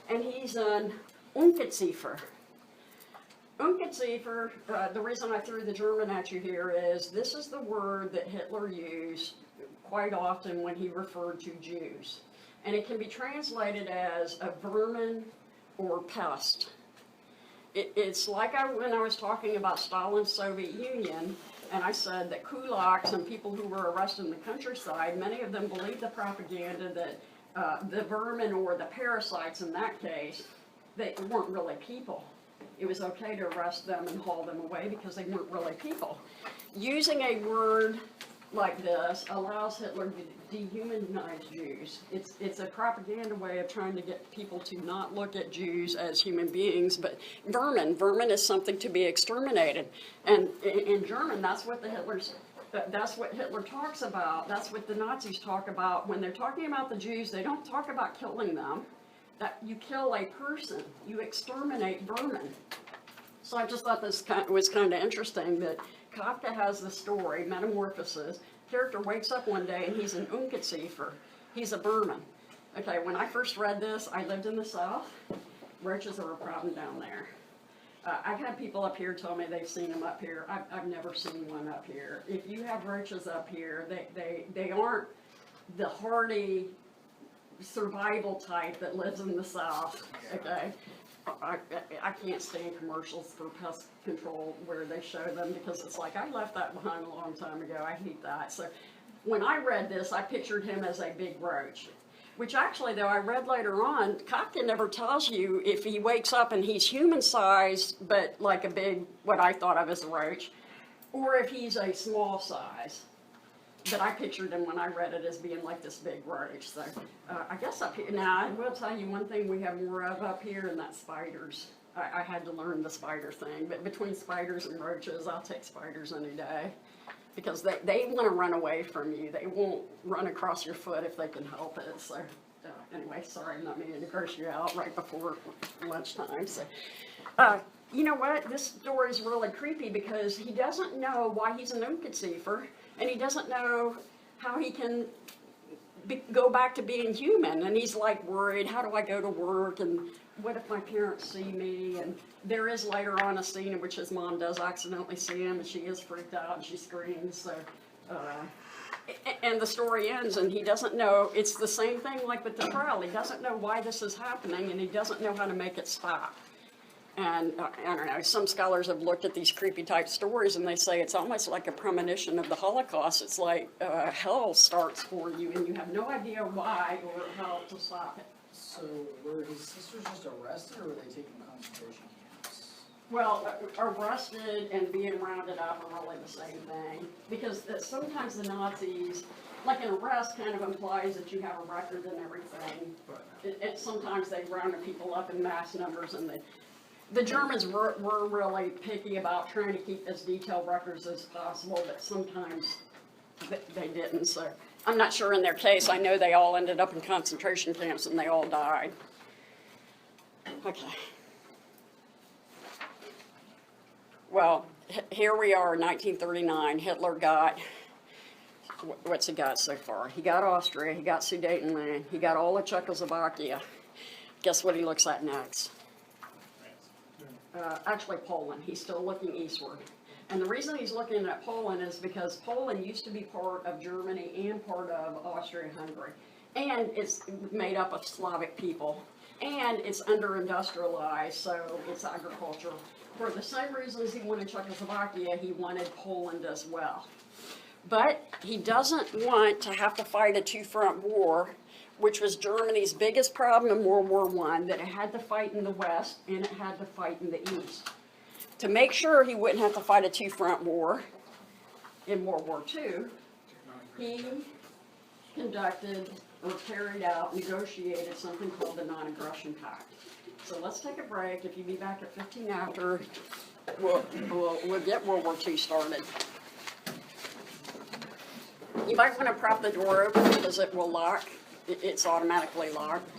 and he's an Ungeziefer. Ungeziefer, the reason I threw the German at you here is, this is the word that Hitler used quite often when he referred to Jews. And it can be translated as a vermin or pest. It's like when I was talking about Stalin's Soviet Union, and I said that kulaks and people who were arrested in the countryside, many of them believed the propaganda that the vermin or the parasites in that case, they weren't really people. It was okay to arrest them and haul them away because they weren't really people. Using a word like this allows Hitler to dehumanize Jews. It's a propaganda way of trying to get people to not look at Jews as human beings, but vermin. Vermin is something to be exterminated. And in German, that's what Hitler talks about. That's what the Nazis talk about. When they're talking about the Jews, they don't talk about killing them. That you kill a person, you exterminate vermin. So I just thought this was kind of interesting that Kafka has the story, Metamorphosis. Character wakes up one day and he's an Ungeziefer. He's a vermin. Okay, when I first read this, I lived in the South. Roaches are a problem down there. I've had people up here tell me they've seen them up here. I've never seen one up here. If you have roaches up here, they aren't the hardy survival type that lives in the South, okay? I can't stand commercials for pest control where they show them because it's like, I left that behind a long time ago. I hate that. So when I read this, I pictured him as a big roach, which actually, though, I read later on, Kafka never tells you if he wakes up and he's human-sized, but like a big, what I thought of as a roach, or if he's a small size. But I pictured him when I read it as being like this big roach. So I guess up here, now I will tell you one thing we have more of up here, and that's spiders. I had to learn the spider thing, but between spiders and roaches, I'll take spiders any day. Because they want to run away from you. They won't run across your foot if they can help it. So anyway, sorry, I'm not meaning to curse you out right before lunchtime. So you know what? This story is really creepy because he doesn't know why he's an Ungeziefer. And he doesn't know how he can go back to being human. And he's like worried, how do I go to work? And what if my parents see me? And there is later on a scene in which his mom does accidentally see him, and she is freaked out and she screams. So, and the story ends, and he doesn't know. It's the same thing like with the trial. He doesn't know why this is happening, and he doesn't know how to make it stop. And I don't know, some scholars have looked at these creepy type stories and they say it's almost like a premonition of the Holocaust. It's like hell starts for you and you have no idea why or how to stop it. So were his sisters just arrested or were they taken to concentration camps? Well, arrested and being rounded up are really the same thing. Because sometimes the Nazis, like an arrest kind of implies that you have a record and everything. Sometimes they rounded people up in mass numbers, and the Germans were really picky about trying to keep as detailed records as possible, but sometimes they didn't. So I'm not sure in their case. I know they all ended up in concentration camps and they all died. Okay. Well, here we are, 1939. Hitler got, what's he got so far? He got Austria, he got Sudetenland, he got all of Czechoslovakia. Guess what he looks at next? Actually Poland. He's still looking eastward. And the reason he's looking at Poland is because Poland used to be part of Germany and part of Austria-Hungary. And it's made up of Slavic people. And it's under-industrialized, so it's agriculture. For the same reasons he wanted Czechoslovakia, he wanted Poland as well. But he doesn't want to have to fight a two-front war, which was Germany's biggest problem in World War I, that it had to fight in the West and it had to fight in the East. To make sure he wouldn't have to fight a two-front war in World War II, he conducted or carried out, negotiated something called the Non-Aggression Pact. So let's take a break. If you be back at 15 after, we'll get World War II started. You might want to prop the door open because it will lock. It's automatically locked.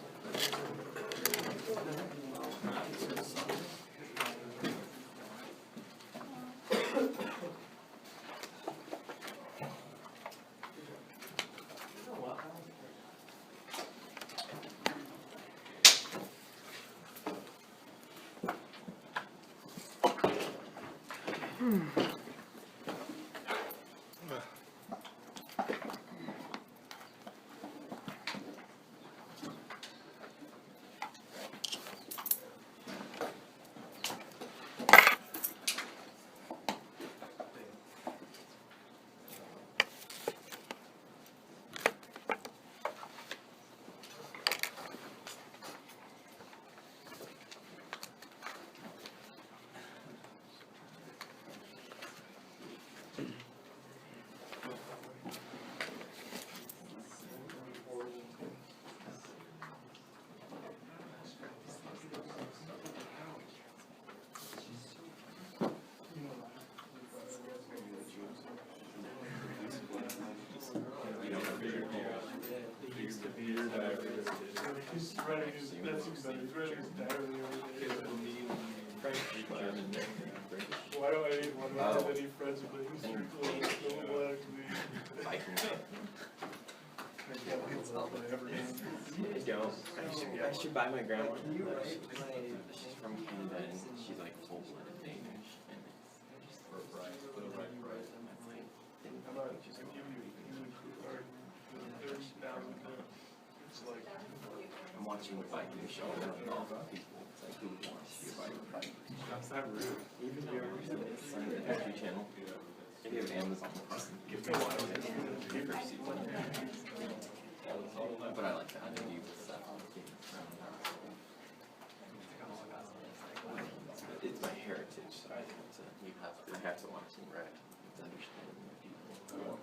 Why don't I even have any friends with I should buy my grandma. She's from Canada and she's like full-blooded Danish. And I'm watching the Viking show and all the people. It's like, who wants to be a Viking? That's not rude. Even though it's on the History Channel. If you have Amazon, give me one. But I like that. I think you stuff. It's my heritage, so I have to watch and read. It's understanding the people.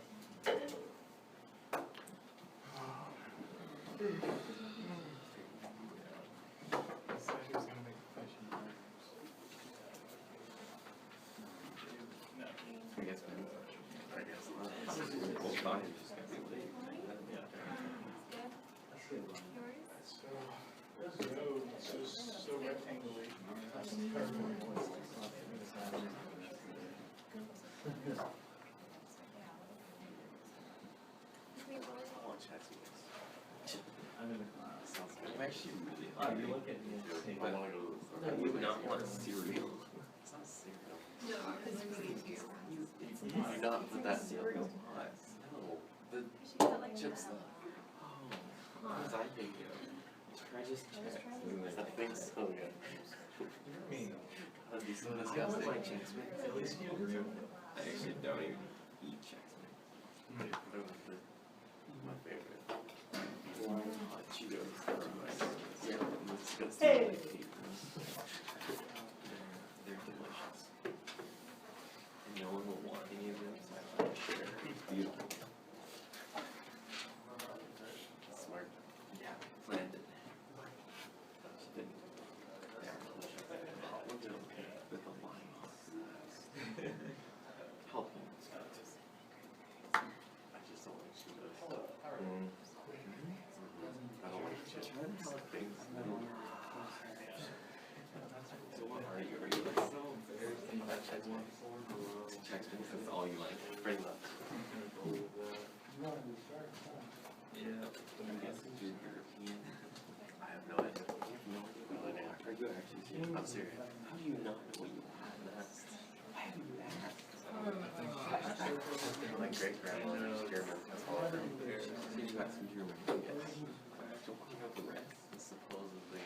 I guess not. Both bodies just gotta be late. It's just so rectangular. Watch that. actually really hungry. But I would not want cereal. It's not cereal. No, it's really cute. Do not put that cereal on. No, the chips though. Oh, because I think try just check. That thing's so good. That'd be so disgusting. At least you agree with it. I actually don't even eat Chex Mix. My favorite. Hot Cheetos. Yeah, it's disgusting. Hey. They're delicious. And no one will want any of them, so I like to share. It's beautiful. Smart. Yeah, planned it. She didn't. They are delicious. Look at them with the lime. Help me. I just don't like Cheetos. I don't like chips. Things. So what are you? Are you like Chex Mix? Chex Mix, that's all you like. Pretty much. Yeah. I'm guessing you're European. I have no idea. You have no idea what I are you actually serious? I'm serious. How do you not know what you asked? Why have you asked? My great grandma was German. That's all I remember. Did you have some German? Yes. Don't worry about the rest. It's supposedly,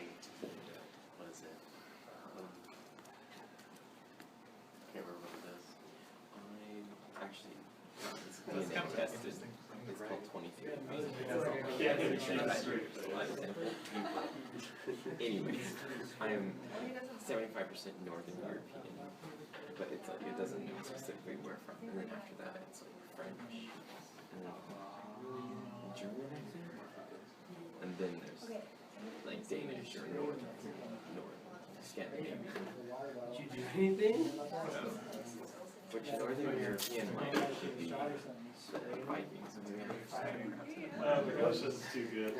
what is it? Can't remember what it is. I actually, it's DNA tested. It's called 23andMe. Yeah, Anyways, I am 75% Northern European, but it's like, it doesn't know specifically where from. And then after that, it's like French, and then German, I think. And then there's like Danish or North Scandinavian. Did you do anything? Which Northern European language should be the Vikings. The ghost is too good.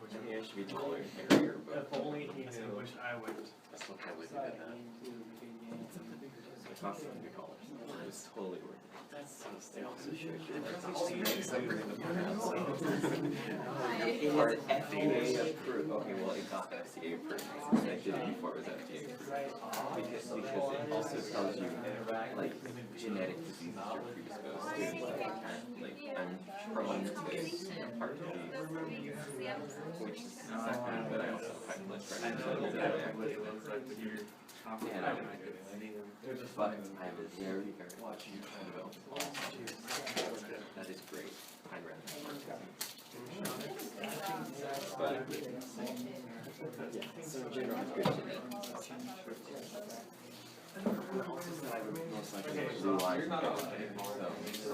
I mean, I should be taller and hairier, but If only he knew, which I would. I still can't believe we did that. It cost $100. It was totally worth it. That's so they also should separate the part FDA approved. Okay, well, it got FDA approved. I did it before it was FDA approved. Because it also tells you, like, genetic diseases you're predisposed to. Like, I'm prone to this heart disease, which is not good, but I also have blood pressure. And I but I have a very, very undeveloped that is great. I'd rather have heart disease. But, yeah, so in general, it's good genetics. Also said I would most likely have blue eyes, so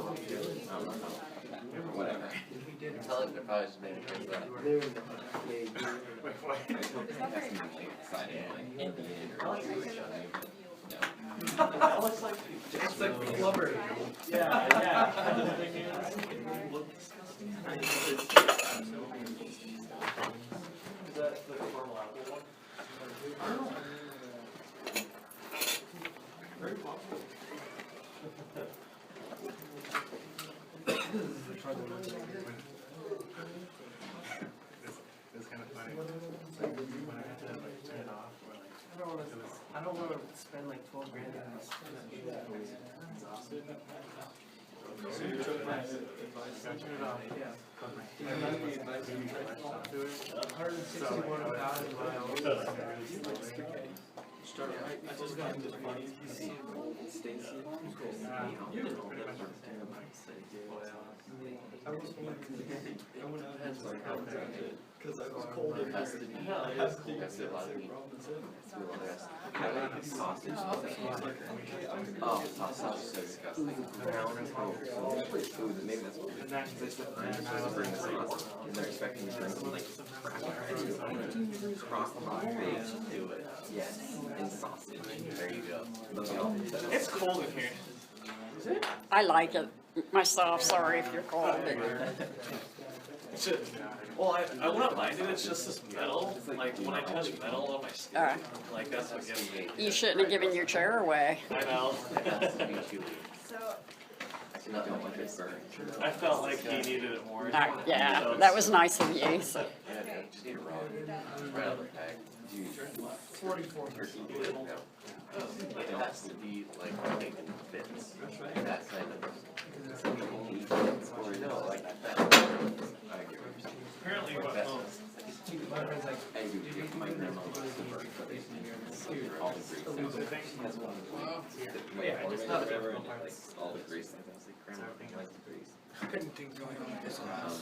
whatever. Tell it if I was maybe towards that. I hope they have something exciting like Indian or Jewish on me, but no. It's like blubber. Yeah, Is that the formal apple one? Very possible. It's kind of funny. When I had to like turn it off, or like, I don't wanna spend like 12 grand on this. exhausted. So you took my advice. I turned it off. Yeah. So, 161,000 miles. Start right. I just got into funny. Stacy, You were pretty much Because I was cold and has to be, has to a lot of meat. I like sausage. Oh, sausage is so disgusting. Brown and food, maybe that's what it is. I'm supposed to bring the sauce, and they're expecting me to bring some like crock pot base to it. Yes, and sausage. There you go. It's cold in here. I like it myself, sorry if you're cold. It's just, well, I wouldn't mind it, it's just this metal, like when I touch metal on my skin, like that's what gets me. You shouldn't have given your chair away. I know. So, I don't like it burnt. I felt like he needed it more. Yeah, that was nice of you. So. okay, just eat it raw. Right out of the bag. Dude, 44. turkey good now. Like, it has to be like taken bits. That kind of, some people eat bits, or no, like that. I get what you're saying. Apparently, Or what, vegetables. I do too. My grandma loves to burn cookies. All the grease out. She has one of the, Yeah, like, just or not a whatever, big and it, like, all the grease. I was like, grandma, I like the grease. Couldn't think going on with this class.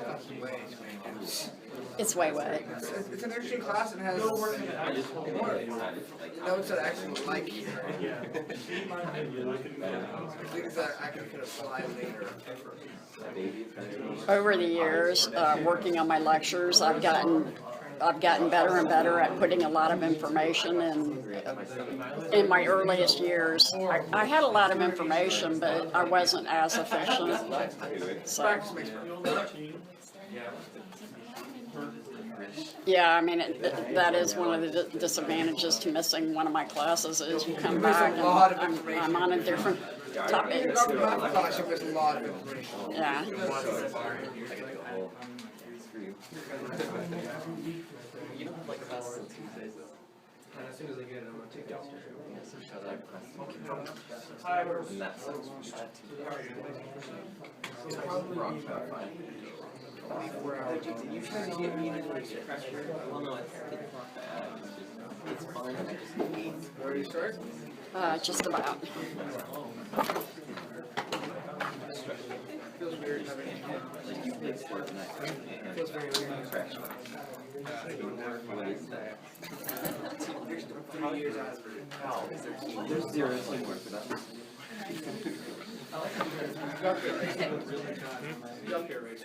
That's way too many kids. It's way wet. It's an interesting class and has I just excited, like, notes that I actually like here. better. Things that I could apply later. Baby, it's better. Over the years, working on my lectures, I've gotten better and better at putting a lot of information in my earliest years. I had a lot of information, but I wasn't as efficient. So, yeah, I mean, that is one of the disadvantages to missing one of my classes is you come back and I'm on a different topic. I thought she was a lot of information. Yeah. I get the whole screw you. You don't have like classes on Tuesdays though. As soon as I get it, I'm gonna take it. Yeah, so shout out class. And that sucks. Wrong shot, fine. 24 hours. You trying to get me to like pressure? Well, no, it's not bad. It's just, it's fun. I just hate. Where do you start? Just about. Feels weird having Like you play sports and that. feels very weird. Correction. What is that? There's 3 years out of it. There's zero teamwork for that. Got there, right? Got there, right?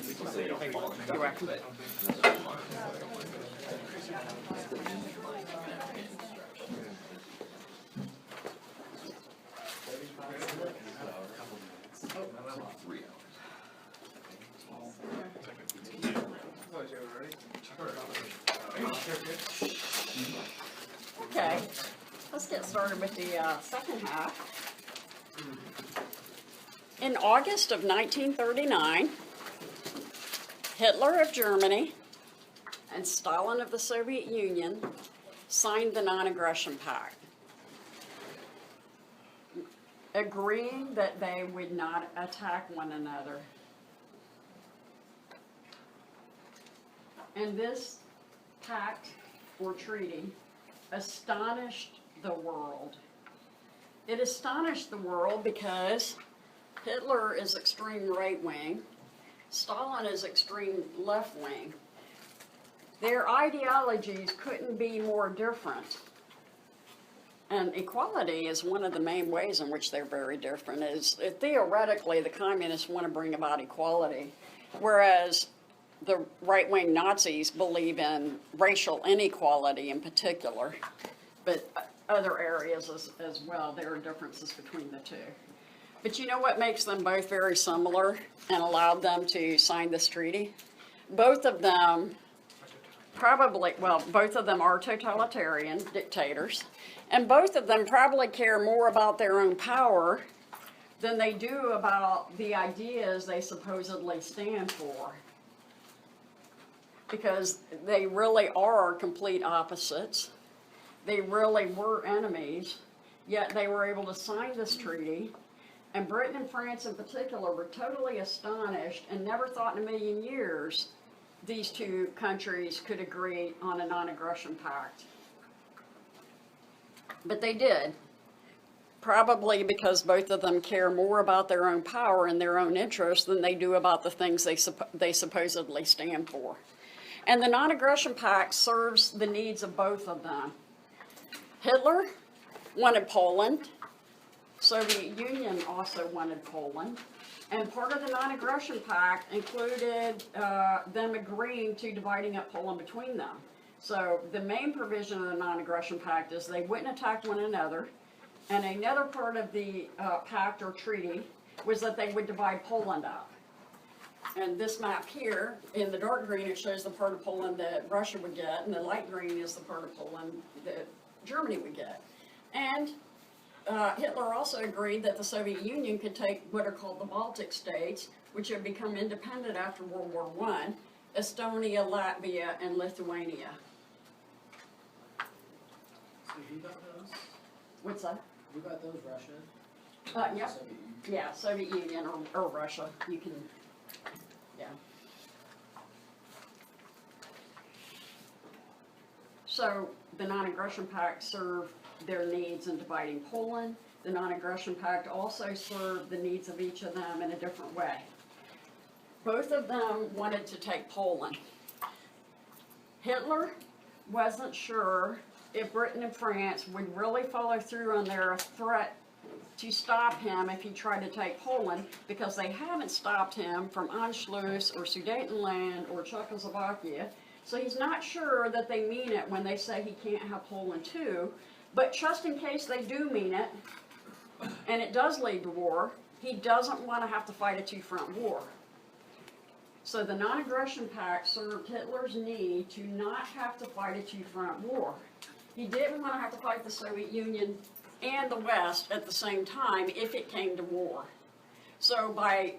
So you don't fall. You're welcome. Three Okay, let's get started with the second half. In August of 1939, Hitler of Germany and Stalin of the Soviet Union signed the Non-Aggression Pact, agreeing that they would not attack one another. And this pact or treaty astonished the world. It astonished the world because Hitler is extreme right wing, Stalin is extreme left wing. Their ideologies couldn't be more different. And equality is one of the main ways in which they're very different. Is theoretically the communists want to bring about equality, whereas the right-wing Nazis believe in racial inequality in particular, but other areas as well. There are differences between the two. But you know what makes them both very similar and allowed them to sign this treaty? Both of them both of them are totalitarian dictators, and both of them probably care more about their own power than they do about the ideas they supposedly stand for. Because they really are complete opposites. They really were enemies, yet they were able to sign this treaty. And Britain and France in particular were totally astonished and never thought in a million years these two countries could agree on a non-aggression pact. But they did, probably because both of them care more about their own power and their own interests than they do about the things they supposedly stand for. And the non-aggression pact serves the needs of both of them. Hitler wanted Poland. Soviet Union also wanted Poland. And part of the non-aggression pact included them agreeing to dividing up Poland between them. So the main provision of the non-aggression pact is they wouldn't attack one another. And another part of the pact or treaty was that they would divide Poland up. And this map here, in the dark green, it shows the part of Poland that Russia would get, and the light green is the part of Poland that Germany would get. And Hitler also agreed that the Soviet Union could take what are called the Baltic states, which had become independent after World War I, Estonia, Latvia, and Lithuania. So who got those? What's that? Who got those, Russia? Yep. Soviet Union. Yeah, Soviet Union or Russia, you can, yeah. So the Non-Aggression Pact served their needs in dividing Poland. The Non-Aggression Pact also served the needs of each of them in a different way. Both of them wanted to take Poland. Hitler wasn't sure if Britain and France would really follow through on their threat to stop him if he tried to take Poland, because they haven't stopped him from Anschluss or Sudetenland or Czechoslovakia. So he's not sure that they mean it when they say he can't have Poland too. But just in case they do mean it, and it does lead to war, he doesn't want to have to fight a two-front war. So the Non-Aggression Pact served Hitler's need to not have to fight a two-front war. He didn't want to have to fight the Soviet Union and the West at the same time if it came to war. So by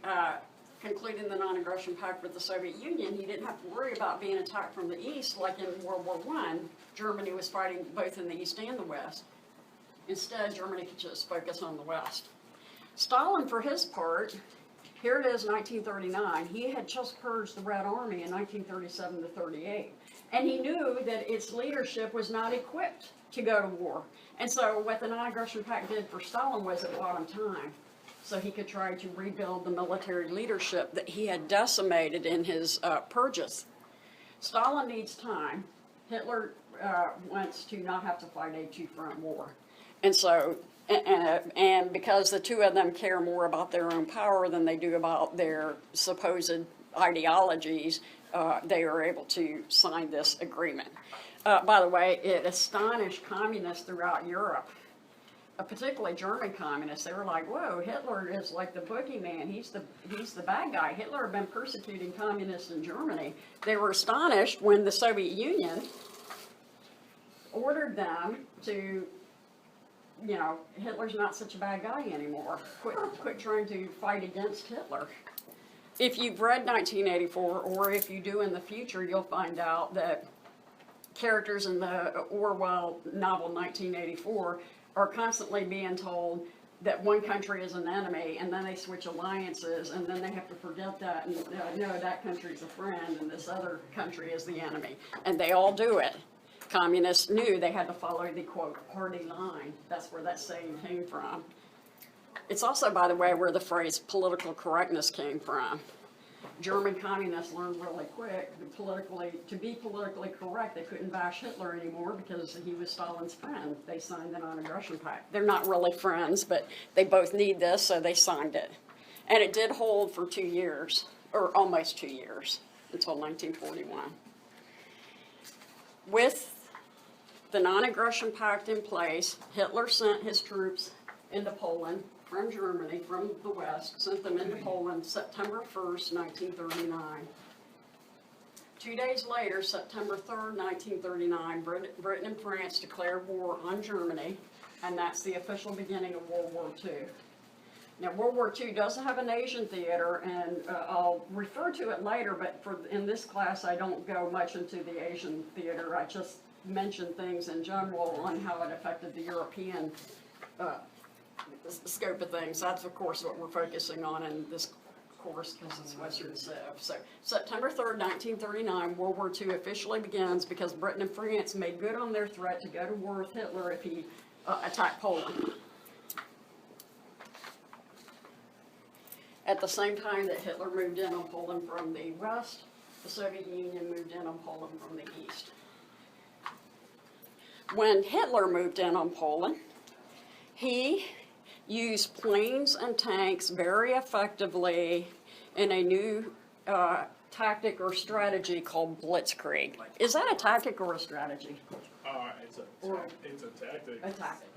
concluding the Non-Aggression Pact with the Soviet Union, he didn't have to worry about being attacked from the East like in World War I. Germany was fighting both in the East and the West. Instead, Germany could just focus on the West. Stalin, for his part, here it is, 1939. He had just purged the Red Army in 1937 to 38. And he knew that its leadership was not equipped to go to war. And so what the Non-Aggression Pact did for Stalin was it bought him time, so he could try to rebuild the military leadership that he had decimated in his purges. Stalin needs time. Hitler wants to not have to fight a two-front war. And so, and because the two of them care more about their own power than they do about their supposed ideologies, they are able to sign this agreement. By the way, it astonished communists throughout Europe, particularly German communists. They were like, whoa, Hitler is like the boogeyman. He's the bad guy. Hitler had been persecuting communists in Germany. They were astonished when the Soviet Union ordered them to, you know, Hitler's not such a bad guy anymore. Quit trying to fight against Hitler. If you've read 1984, or if you do in the future, you'll find out that characters in the Orwell novel 1984 are constantly being told that one country is an enemy, and then they switch alliances, and then they have to forget that, and no, that country's a friend, and this other country is the enemy. And they all do it. Communists knew they had to follow the, quote, party line. That's where that saying came from. It's also, by the way, where the phrase political correctness came from. German communists learned really quick to be politically correct. They couldn't bash Hitler anymore because he was Stalin's friend. They signed the Non-Aggression Pact. They're not really friends, but they both need this, so they signed it. And it did hold for 2 years, or almost 2 years, until 1941. With the Non-Aggression Pact in place, Hitler sent his troops into Poland from Germany, from the West, sent them into Poland September 1st, 1939. 2 days later, September 3rd, 1939, Britain and France declared war on Germany, and that's the official beginning of World War II. Now, World War II doesn't have an Asian theater, and I'll refer to it later, but in this class I don't go much into the Asian theater. I just mention things in general on how it affected the European scope of things. That's, of course, what we're focusing on in this course because it's Western Civ. So, September 3rd, 1939, World War II officially begins because Britain and France made good on their threat to go to war with Hitler if he attacked Poland. At the same time that Hitler moved in on Poland from the west, the Soviet Union moved in on Poland from the east. When Hitler moved in on Poland, he used planes and tanks very effectively in a new tactic or strategy called Blitzkrieg. Is that a tactic or a strategy? It's a tactic. A tactic.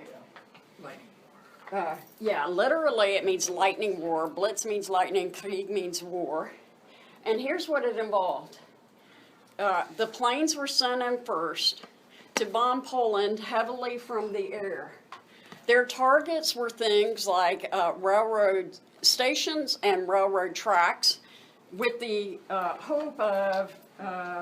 Yeah, literally it means lightning war. Blitz means lightning, Krieg means war. And here's what it involved. The planes were sent in first to bomb Poland heavily from the air. Their targets were things like railroad stations and railroad tracks with the hope of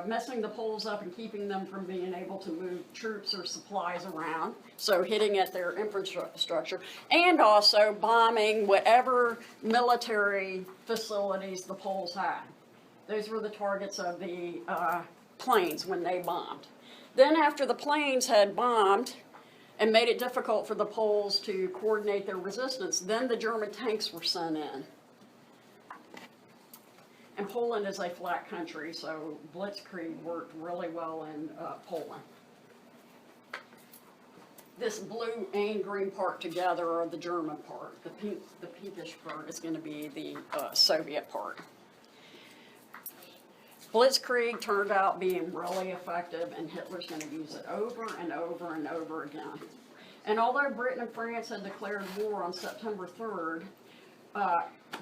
messing the Poles up and keeping them from being able to move troops or supplies around, so hitting at their infrastructure, and also bombing whatever military facilities the Poles had. Those were the targets of the planes when they bombed. Then after the planes had bombed and made it difficult for the Poles to coordinate their resistance, then the German tanks were sent in. And Poland is a flat country, so Blitzkrieg worked really well in Poland. This blue and green part together are the German part. The pinkish part is going to be the Soviet part. Blitzkrieg turned out being really effective, and Hitler's going to use it over and over and over again. And although Britain and France had declared war on September 3rd,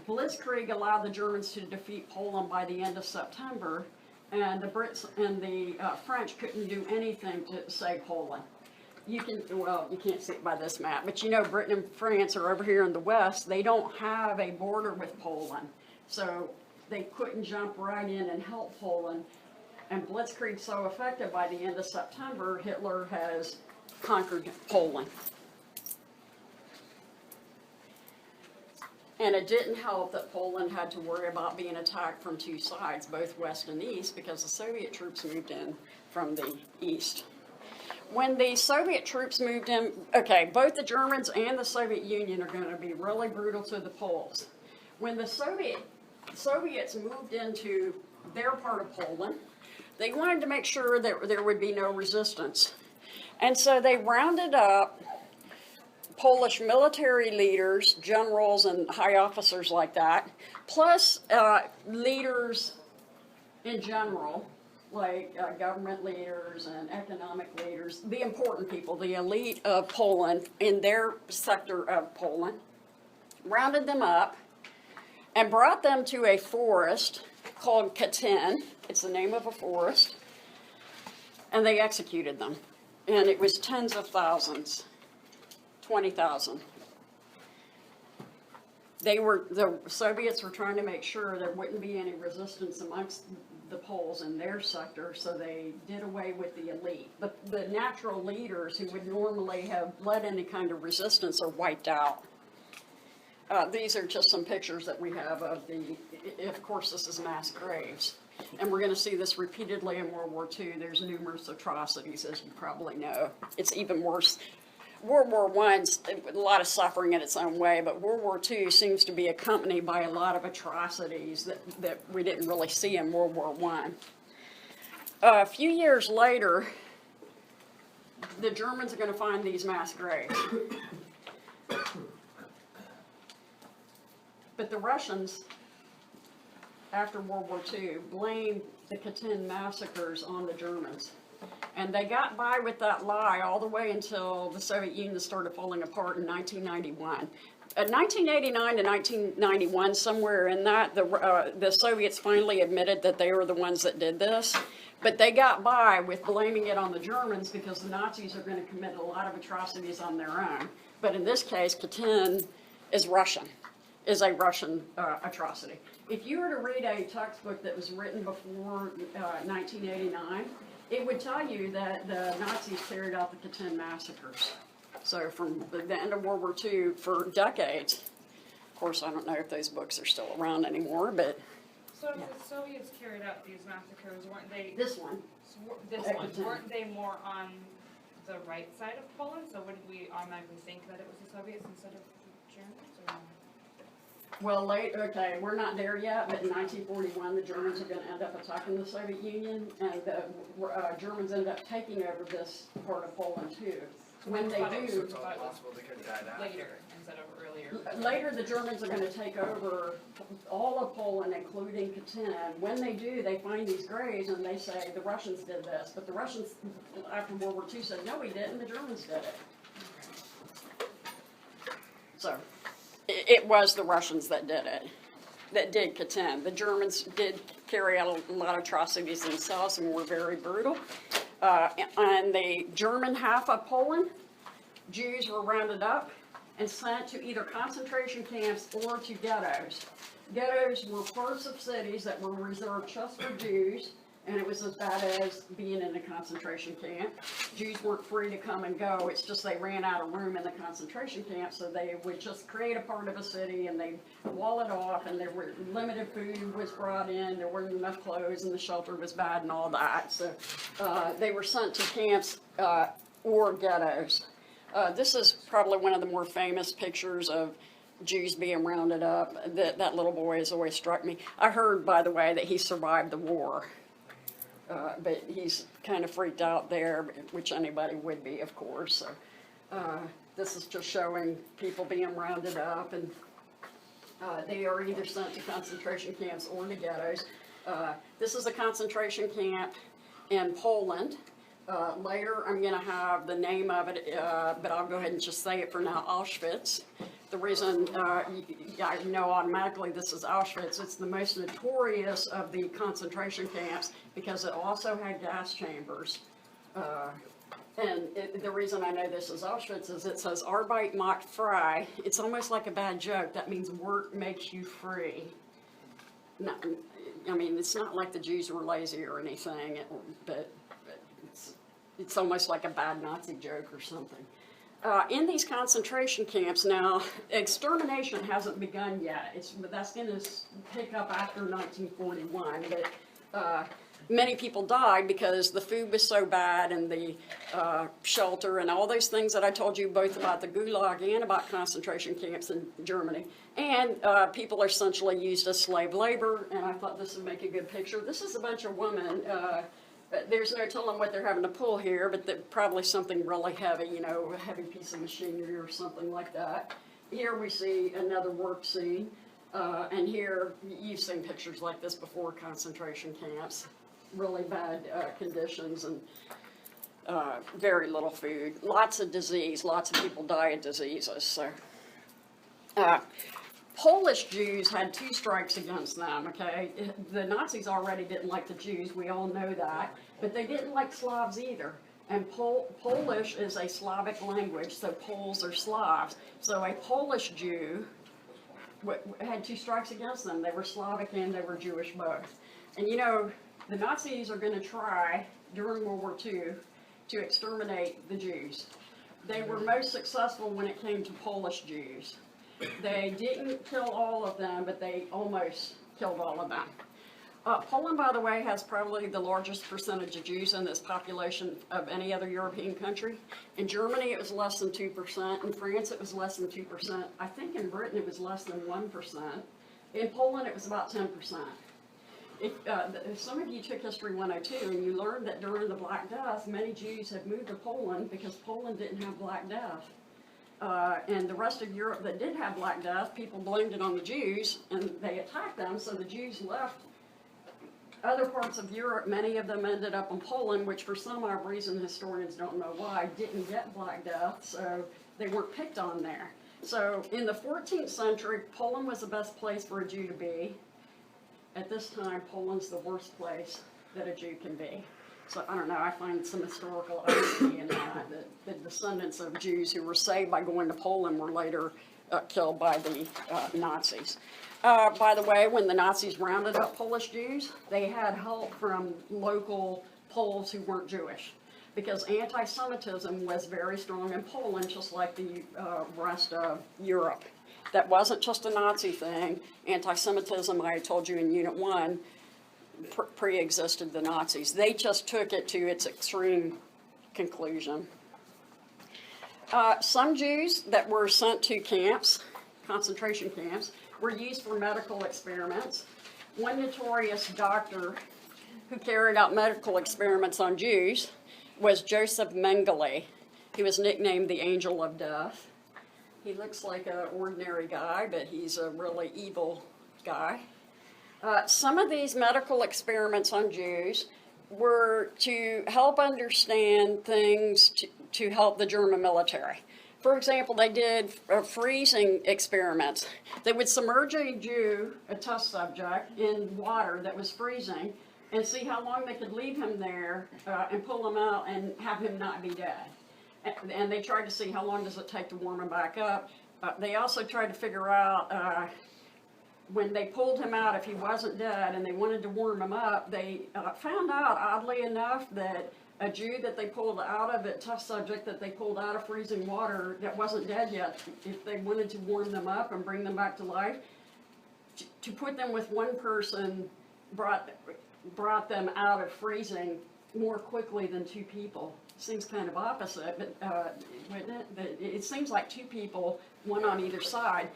Blitzkrieg allowed the Germans to defeat Poland by the end of September, and the Brits and the French couldn't do anything to save Poland. You can't see it by this map, but you know Britain and France are over here in the west. They don't have a border with Poland, so they couldn't jump right in and help Poland. And Blitzkrieg's so effective, by the end of September, Hitler has conquered Poland. And it didn't help that Poland had to worry about being attacked from two sides, both west and east, because the Soviet troops moved in from the east. When the Soviet troops moved in, okay, both the Germans and the Soviet Union are going to be really brutal to the Poles. When the Soviets moved into their part of Poland, they wanted to make sure that there would be no resistance. And so they rounded up Polish military leaders, generals and high officers like that, plus leaders in general, like government leaders and economic leaders, the important people, the elite of Poland in their sector of Poland, rounded them up and brought them to a forest called Katyn. It's the name of a forest. And they executed them. And it was tens of thousands, 20,000. The Soviets were trying to make sure there wouldn't be any resistance amongst the Poles in their sector, so they did away with the elite. But the natural leaders who would normally have led any kind of resistance are wiped out. These are just some pictures that we have of of course this is mass graves. And we're going to see this repeatedly in World War II. There's numerous atrocities, as you probably know. It's even worse. World War I's a lot of suffering in its own way, but World War II seems to be accompanied by a lot of atrocities that we didn't really see in World War I. A few years later, the Germans are going to find these mass graves. But the Russians, after World War II, blamed the Katyn massacres on the Germans. And they got by with that lie all the way until the Soviet Union started falling apart in 1991. 1989 to 1991, somewhere in that, the Soviets finally admitted that they were the ones that did this. But they got by with blaming it on the Germans because the Nazis are going to commit a lot of atrocities on their own. But in this case, Katyn is a Russian atrocity. If you were to read a textbook that was written before 1989, it would tell you that the Nazis carried out the Katyn massacres. So from the end of World War II for decades. Of course, I don't know if those books are still around anymore, but... So if the Soviets carried out these massacres, weren't they... This one. Weren't they more on the right side of Poland? So wouldn't we automatically think that it was the Soviets instead of the Germans? Or... Well, okay, we're not there yet, but in 1941, the Germans are going to end up attacking the Soviet Union, and the Germans end up taking over this part of Poland, too. When they do... It's all possible they could die that. later instead of earlier. Later, the Germans are going to take over all of Poland, including Katyn. When they do, they find these graves, and they say, the Russians did this. But the Russians, after World War II, said, no, we didn't, the Germans did it. So... it was the Russians that did it, that did Katyn. The Germans did carry out a lot of atrocities themselves and were very brutal. On the German half of Poland, Jews were rounded up and sent to either concentration camps or to ghettos. Ghettos were parts of cities that were reserved just for Jews, and it was as bad as being in a concentration camp. Jews weren't free to come and go, it's just they ran out of room in the concentration camp, so they would just create a part of a city and they'd wall it off, and there were limited food was brought in, there weren't enough clothes, and the shelter was bad and all that, so they were sent to camps or ghettos. This is probably one of the more famous pictures of Jews being rounded up. That little boy has always struck me. I heard, by the way, that he survived the war, but he's kind of freaked out there, which anybody would be, of course. So this is just showing people being rounded up, and they are either sent to concentration camps or to ghettos. This is a concentration camp in Poland. Later, I'm going to have the name of it, but I'll go ahead and just say it for now, Auschwitz. The reason I know automatically this is Auschwitz, it's the most notorious of the concentration camps because it also had gas chambers. The reason I know this is Auschwitz is it says Arbeit macht frei. It's almost like a bad joke. That means work makes you free. Not, I mean, it's not like the Jews were lazy or anything, but it's almost like a bad Nazi joke or something. In these concentration camps now, extermination hasn't begun yet. That's going to pick up after 1941, but many people died because the food was so bad and the shelter and all those things that I told you both about the Gulag and about concentration camps in Germany. And people are essentially used as slave labor, and I thought this would make a good picture. This is a bunch of women. There's no telling what they're having to pull here, but probably something really heavy, you know, a heavy piece of machinery or something like that. Here we see another work scene, and here you've seen pictures like this before, concentration camps. Really bad conditions and very little food. Lots of disease, lots of people die of diseases. So, Polish Jews had 2 strikes against them, okay? The Nazis already didn't like the Jews, we all know that, but they didn't like Slavs either. And Polish is a Slavic language, so Poles are Slavs. So a Polish Jew had 2 strikes against them. They were Slavic and they were Jewish both. And you know, the Nazis are going to try, during World War II, to exterminate the Jews. They were most successful when it came to Polish Jews. They didn't kill all of them, but they almost killed all of them. Poland, by the way, has probably the largest percentage of Jews in its population of any other European country. In Germany, it was less than 2%. In France, it was less than 2%. I think in Britain, it was less than 1%. In Poland, it was about 10%. If some of you took History 102 and you learned that during the Black Death, many Jews had moved to Poland because Poland didn't have Black Death. And the rest of Europe that did have Black Death, people blamed it on the Jews, and they attacked them, so the Jews left other parts of Europe. Many of them ended up in Poland, which for some odd reason, historians don't know why, didn't get Black Death, so they weren't picked on there. So in the 14th century, Poland was the best place for a Jew to be. At this time, Poland's the worst place that a Jew can be. So I don't know, I find some historical irony in that the descendants of Jews who were saved by going to Poland were later killed by the Nazis. By the way, when the Nazis rounded up Polish Jews, they had help from local Poles who weren't Jewish, because anti-Semitism was very strong in Poland, just like the rest of Europe. That wasn't just a Nazi thing. Anti-Semitism, I told you in Unit 1, pre-existed the Nazis. They just took it to its extreme conclusion. Some Jews that were sent to camps, concentration camps, were used for medical experiments. One notorious doctor who carried out medical experiments on Jews was Joseph Mengele. He was nicknamed the Angel of Death. He looks like an ordinary guy, but he's a really evil guy. Some of these medical experiments on Jews were to help understand things to help the German military. For example, they did freezing experiments. They would submerge a Jew, a test subject, in water that was freezing and see how long they could leave him there and pull him out and have him not be dead. And they tried to see how long does it take to warm him back up. They also tried to figure out when they pulled him out, if he wasn't dead and they wanted to warm him up, they found out, oddly enough, that a Jew that they pulled out of it, test subject that they pulled out of freezing water that wasn't dead yet, if they wanted to warm them up and bring them back to life, to put them with one person brought them out of freezing more quickly than two people. Seems kind of opposite, but wouldn't it? But it seems like two people, one on either side.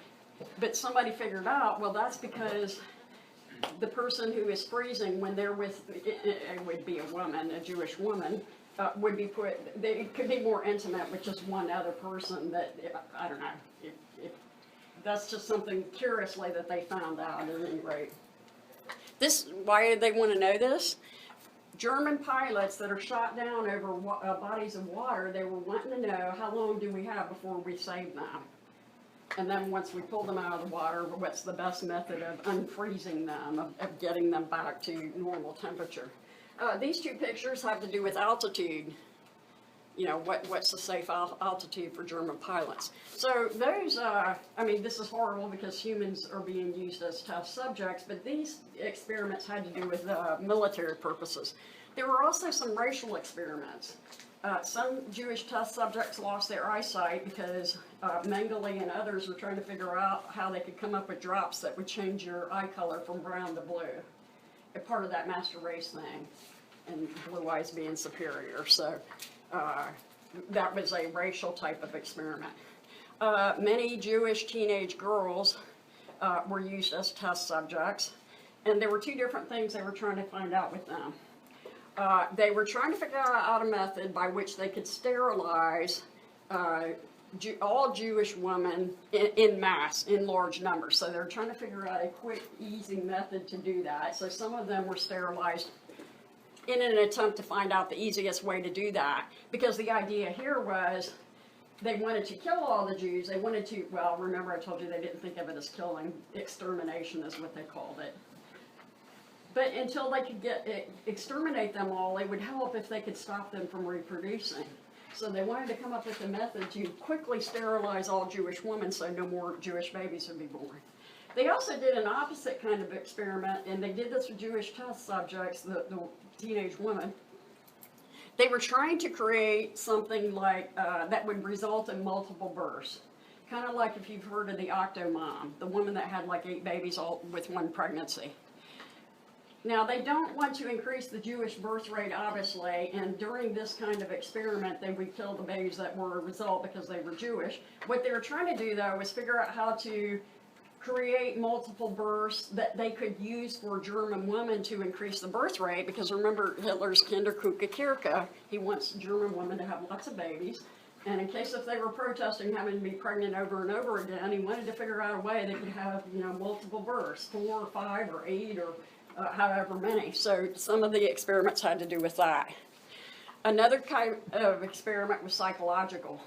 But somebody figured out, well, that's because the person who is freezing when they're with, it would be a woman, a Jewish woman, would be they could be more intimate with just one other person that, I don't know. That's just something curiously that they found out at any rate. Why did they want to know this? German pilots that are shot down over bodies of water, they were wanting to know how long do we have before we save them. And then once we pull them out of the water, what's the best method of unfreezing them, of getting them back to normal temperature. These two pictures have to do with altitude. You know, what's the safe altitude for German pilots. So those, I mean, this is horrible because humans are being used as test subjects, but these experiments had to do with military purposes. There were also some racial experiments. Some Jewish test subjects lost their eyesight because Mengele and others were trying to figure out how they could come up with drops that would change your eye color from brown to blue. A part of that master race thing, and blue eyes being superior. So that was a racial type of experiment. Many Jewish teenage girls were used as test subjects, and there were two different things they were trying to find out with them. They were trying to figure out a method by which they could sterilize all Jewish women in mass, in large numbers. So they were trying to figure out a quick, easy method to do that. So some of them were sterilized in an attempt to find out the easiest way to do that. Because the idea here was they wanted to kill all the Jews. They wanted to, well, remember I told you they didn't think of it as killing. Extermination is what they called it. But until they could exterminate them all, it would help if they could stop them from reproducing. So they wanted to come up with a method to quickly sterilize all Jewish women so no more Jewish babies would be born. They also did an opposite kind of experiment, and they did this with Jewish test subjects, the teenage women. They were trying to create something like that would result in multiple births. Kind of like if you've heard of the Octomom, the woman that had like 8 babies all with one pregnancy. Now, they don't want to increase the Jewish birth rate, obviously, and during this kind of experiment, they would kill the babies that were a result because they were Jewish. What they were trying to do, though, was figure out how to create multiple births that they could use for German women to increase the birth rate, because remember Hitler's Kinderkirche, he wants German women to have lots of babies, and in case if they were protesting having to be pregnant over and over again, he wanted to figure out a way they could have, you know, multiple births, 4 or 5 or 8 or however many. So some of the experiments had to do with that. Another kind of experiment was psychological.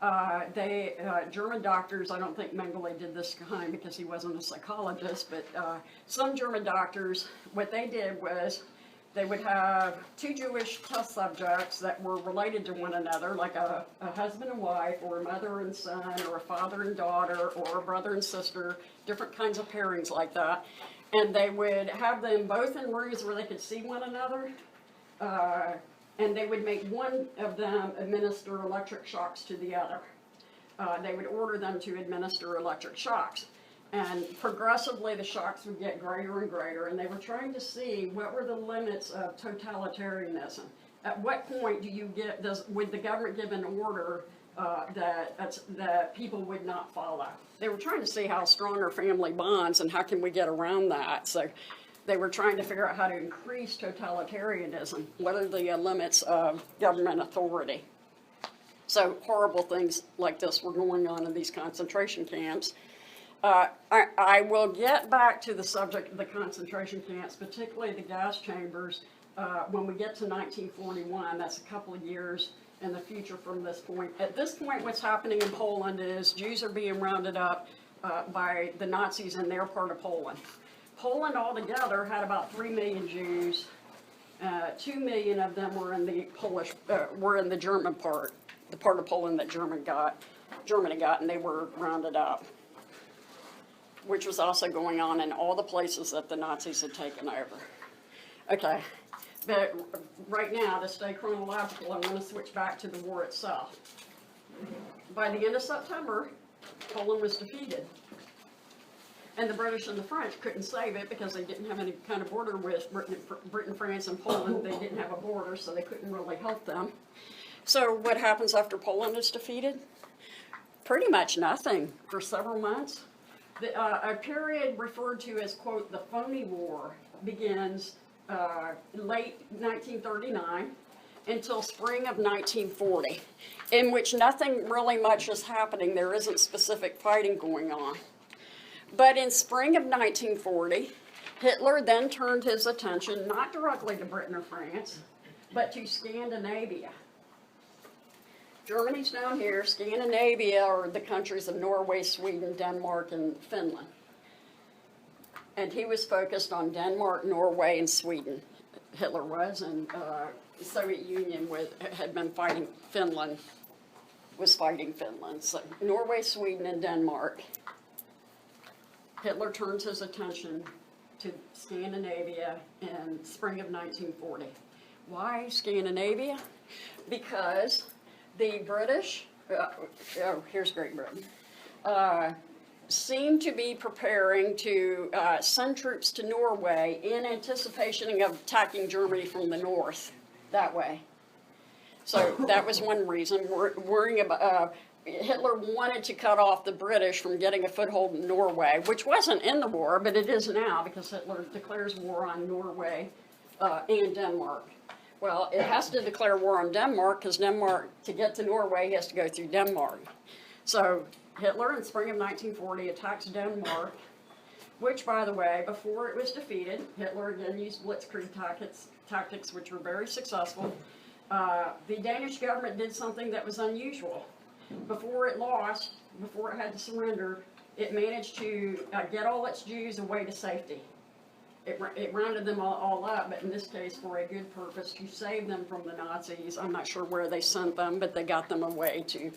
German doctors, I don't think Mengele did this kind because he wasn't a psychologist, but some German doctors, what they did was they would have 2 Jewish test subjects that were related to one another, like a husband and wife, or a mother and son, or a father and daughter, or a brother and sister, different kinds of pairings like that. And they would have them both in rooms where they could see one another, and they would make one of them administer electric shocks to the other. They would order them to administer electric shocks. And progressively the shocks would get greater and greater, and they were trying to see what were the limits of totalitarianism. At what point do you get, would the government give an order that people would not follow? They were trying to see how strong are family bonds and how can we get around that. So they were trying to figure out how to increase totalitarianism. What are the limits of government authority? So horrible things like this were going on in these concentration camps. I will get back to the subject of the concentration camps, particularly the gas chambers, when we get to 1941. That's a couple of years in the future from this point. At this point, what's happening in Poland is Jews are being rounded up by the Nazis in their part of Poland. Poland altogether had about 3 million Jews. 2 million of them were in the the German part, the part of Poland that Germany got, and they were rounded up. which was also going on in all the places that the Nazis had taken over. Okay, but right now, to stay chronological, I want to switch back to the war itself. By the end of September, Poland was defeated. And the British and the French couldn't save it because they didn't have any kind of border with Britain, France, and Poland. They didn't have a border, so they couldn't really help them. So what happens after Poland is defeated? Pretty much nothing for several months. A period referred to as, quote, the phony war begins late 1939 until spring of 1940, in which nothing really much is happening. There isn't specific fighting going on. But in spring of 1940, Hitler then turned his attention not directly to Britain or France, but to Scandinavia. Germany's down here. Scandinavia are the countries of Norway, Sweden, Denmark, and Finland. And he was focused on Denmark, Norway, and Sweden. Hitler was, and the Soviet Union had been fighting Finland, was fighting Finland. So Norway, Sweden, and Denmark. Hitler turns his attention to Scandinavia in spring of 1940. Why Scandinavia? Because the British, here's Great Britain, seemed to be preparing to send troops to Norway in anticipation of attacking Germany from the north, that way. So that was one reason, worrying about, Hitler wanted to cut off the British from getting a foothold in Norway, which wasn't in the war, but it is now because Hitler declares war on Norway and Denmark. Well, it has to declare war on Denmark because Denmark, to get to Norway, he has to go through Denmark. So Hitler in spring of 1940 attacks Denmark, which, by the way, before it was defeated, Hitler again used blitzkrieg tactics which were very successful. The Danish government did something that was unusual. Before it lost, before it had to surrender, it managed to get all its Jews away to safety. It rounded them all up, but in this case for a good purpose, to save them from the Nazis. I'm not sure where they sent them, but they got them away to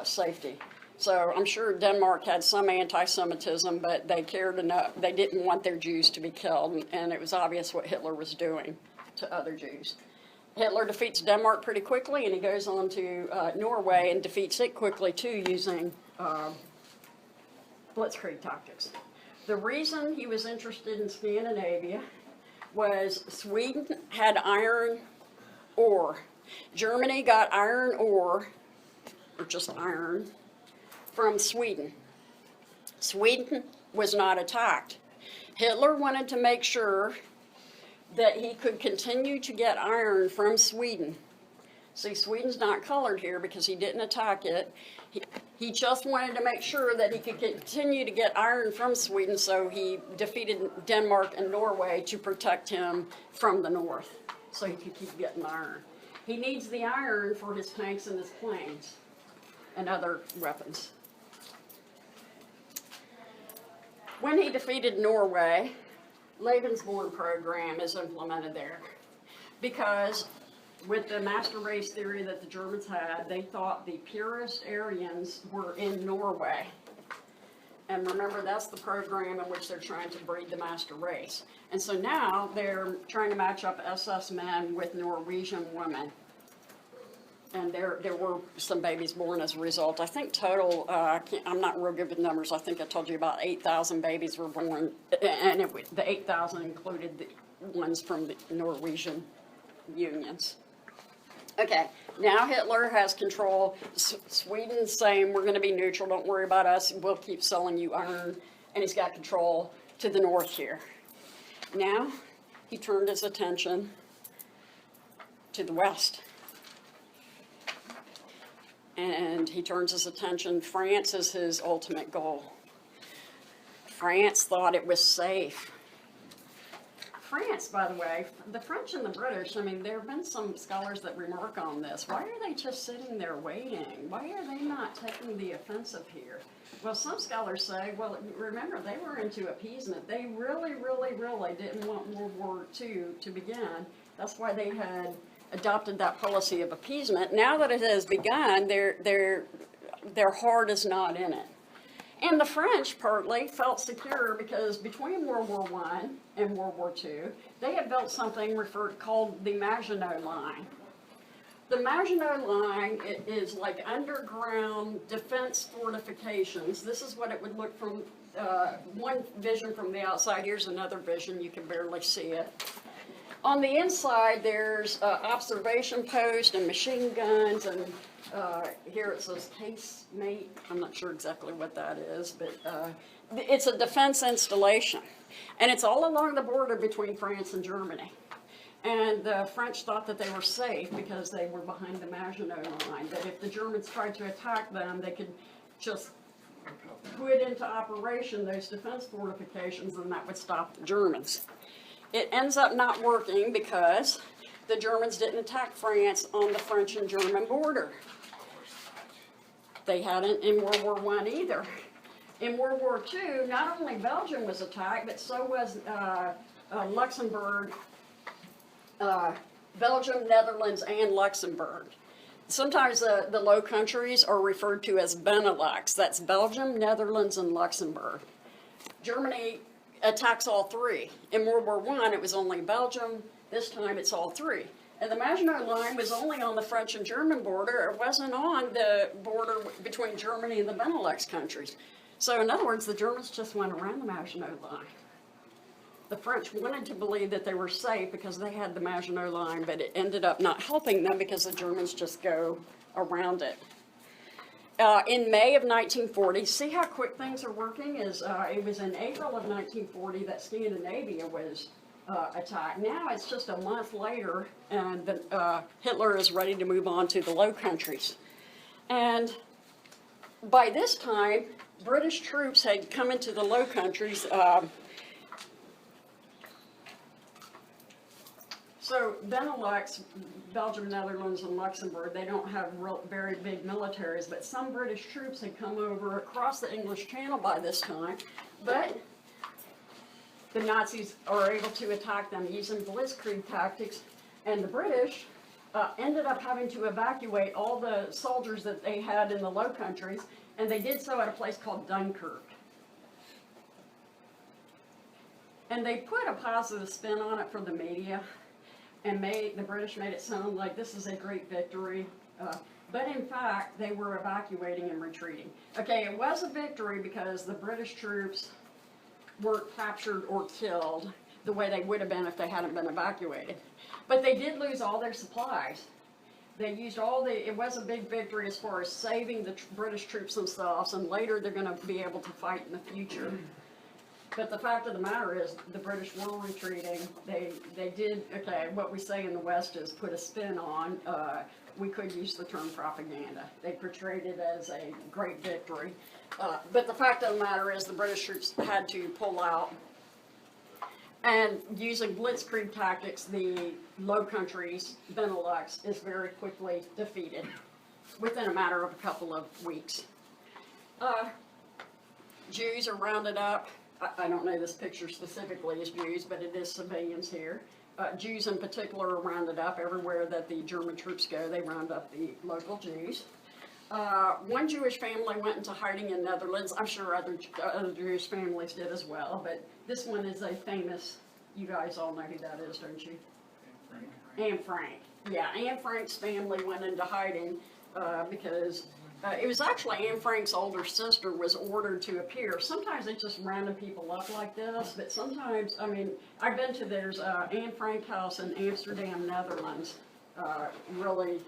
safety. So I'm sure Denmark had some anti-Semitism, but they cared enough. They didn't want their Jews to be killed, and it was obvious what Hitler was doing to other Jews. Hitler defeats Denmark pretty quickly, and he goes on to Norway and defeats it quickly too, using blitzkrieg tactics. The reason he was interested in Scandinavia was Sweden had iron ore. Germany got iron ore, or just iron, from Sweden. Sweden was not attacked. Hitler wanted to make sure that he could continue to get iron from Sweden. See, Sweden's not colored here because he didn't attack it. He just wanted to make sure that he could continue to get iron from Sweden, so he defeated Denmark and Norway to protect him from the north, so he could keep getting iron. He needs the iron for his tanks and his planes and other weapons. When he defeated Norway, Lebensborn program is implemented there because with the master race theory that the Germans had, they thought the purest Aryans were in Norway. And remember, that's the program in which they're trying to breed the master race. And so now they're trying to match up SS men with Norwegian women. And there were some babies born as a result. I think total, I'm not real good with numbers. I think I told you about 8,000 babies were born, and the 8,000 included the ones from the Norwegian unions. Okay, now Hitler has control. Sweden's saying, we're going to be neutral, don't worry about us, we'll keep selling you iron. And he's got control to the north here. Now, he turned his attention to the west. And he turns his attention, France is his ultimate goal. France thought it was safe. France, by the way, the French and the British, I mean, there have been some scholars that remark on this. Why are they just sitting there waiting? Why are they not taking the offensive here? Well, some scholars say, well, remember, they were into appeasement. They really, really, really didn't want World War II to begin. That's why they had adopted that policy of appeasement. Now that it has begun, their heart is not in it. And the French partly felt secure because between World War I and World War II, they had built something called the Maginot Line. The Maginot Line is like underground defense fortifications. This is what it would look from one vision from the outside. Here's another vision. You can barely see it. On the inside, there's observation posts and machine guns, and here it says casemate. I'm not sure exactly what that is, but it's a defense installation. And it's all along the border between France and Germany. And the French thought that they were safe because they were behind the Maginot Line, that if the Germans tried to attack them, they could just put into operation those defense fortifications and that would stop the Germans. It ends up not working because the Germans didn't attack France on the French and German border. They hadn't in World War I either. In World War II, not only Belgium was attacked, but so was Luxembourg, Belgium, Netherlands, and Luxembourg. Sometimes the Low Countries are referred to as Benelux. That's Belgium, Netherlands, and Luxembourg. Germany attacks all three. In World War I, it was only Belgium. This time, it's all three. And the Maginot Line was only on the French and German border. It wasn't on the border between Germany and the Benelux countries. So in other words, the Germans just went around the Maginot Line. The French wanted to believe that they were safe because they had the Maginot Line, but it ended up not helping them because the Germans just go around it. In May of 1940, see how quick things are working? It was in April of 1940 that Scandinavia was attacked. Now it's just a month later, and Hitler is ready to move on to the Low Countries. And by this time, British troops had come into the Low Countries. So Benelux, Belgium, Netherlands, and Luxembourg, they don't have very big militaries, but some British troops had come over across the English Channel by this time, but the Nazis are able to attack them using blitzkrieg tactics, and the British ended up having to evacuate all the soldiers that they had in the Low Countries, and they did so at a place called Dunkirk. And they put a positive spin on it for the media, and the British made it sound like this is a great victory. But in fact, they were evacuating and retreating. Okay, it was a victory because the British troops weren't captured or killed the way they would have been if they hadn't been evacuated. But they did lose all their supplies. They used it was a big victory as far as saving the British troops themselves, and later they're going to be able to fight in the future. But the fact of the matter is, the British were retreating. They did, okay, what we say in the West is put a spin on. We could use the term propaganda. They portrayed it as a great victory. But the fact of the matter is, the British troops had to pull out. And using blitzkrieg tactics, the Low Countries, Benelux, is very quickly defeated within a matter of a couple of weeks. Jews are rounded up. I don't know this picture specifically as Jews, but it is civilians here. Jews in particular are rounded up. Everywhere that the German troops go, they round up the local Jews. One Jewish family went into hiding in Netherlands. I'm sure other Jewish families did as well, but this one is a famous, you guys all know who that is, don't you? Anne Frank. Yeah, Anne Frank's family went into hiding because it was actually Anne Frank's older sister was ordered to appear. Sometimes they just random people up like this, but sometimes, I mean, I've been to, there's Anne Frank house in Amsterdam, Netherlands. Really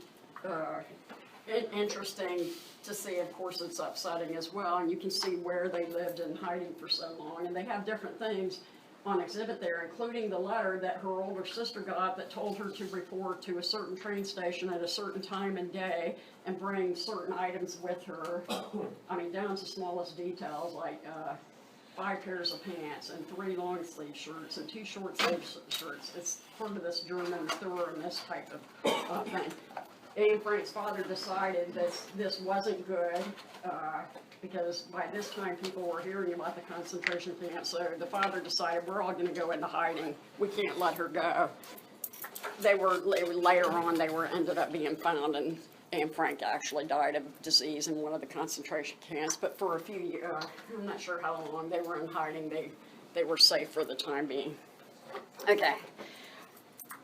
interesting to see. Of course, it's upsetting as well, and you can see where they lived in hiding for so long. And they have different things on exhibit there, including the letter that her older sister got that told her to report to a certain train station at a certain time and day and bring certain items with her. I mean, down to smallest details, like 5 pairs of pants and 3 long sleeve shirts and 2 short sleeve shirts. It's part of this German thoroughness type of thing. Anne Frank's father decided that this wasn't good because by this time people were hearing about the concentration camp, so the father decided we're all going to go into hiding. We can't let her go. Later on, they ended up being found Anne Frank actually died of disease in one of the concentration camps, but for a few years, I'm not sure how long, they were in hiding. They were safe for the time being. Okay.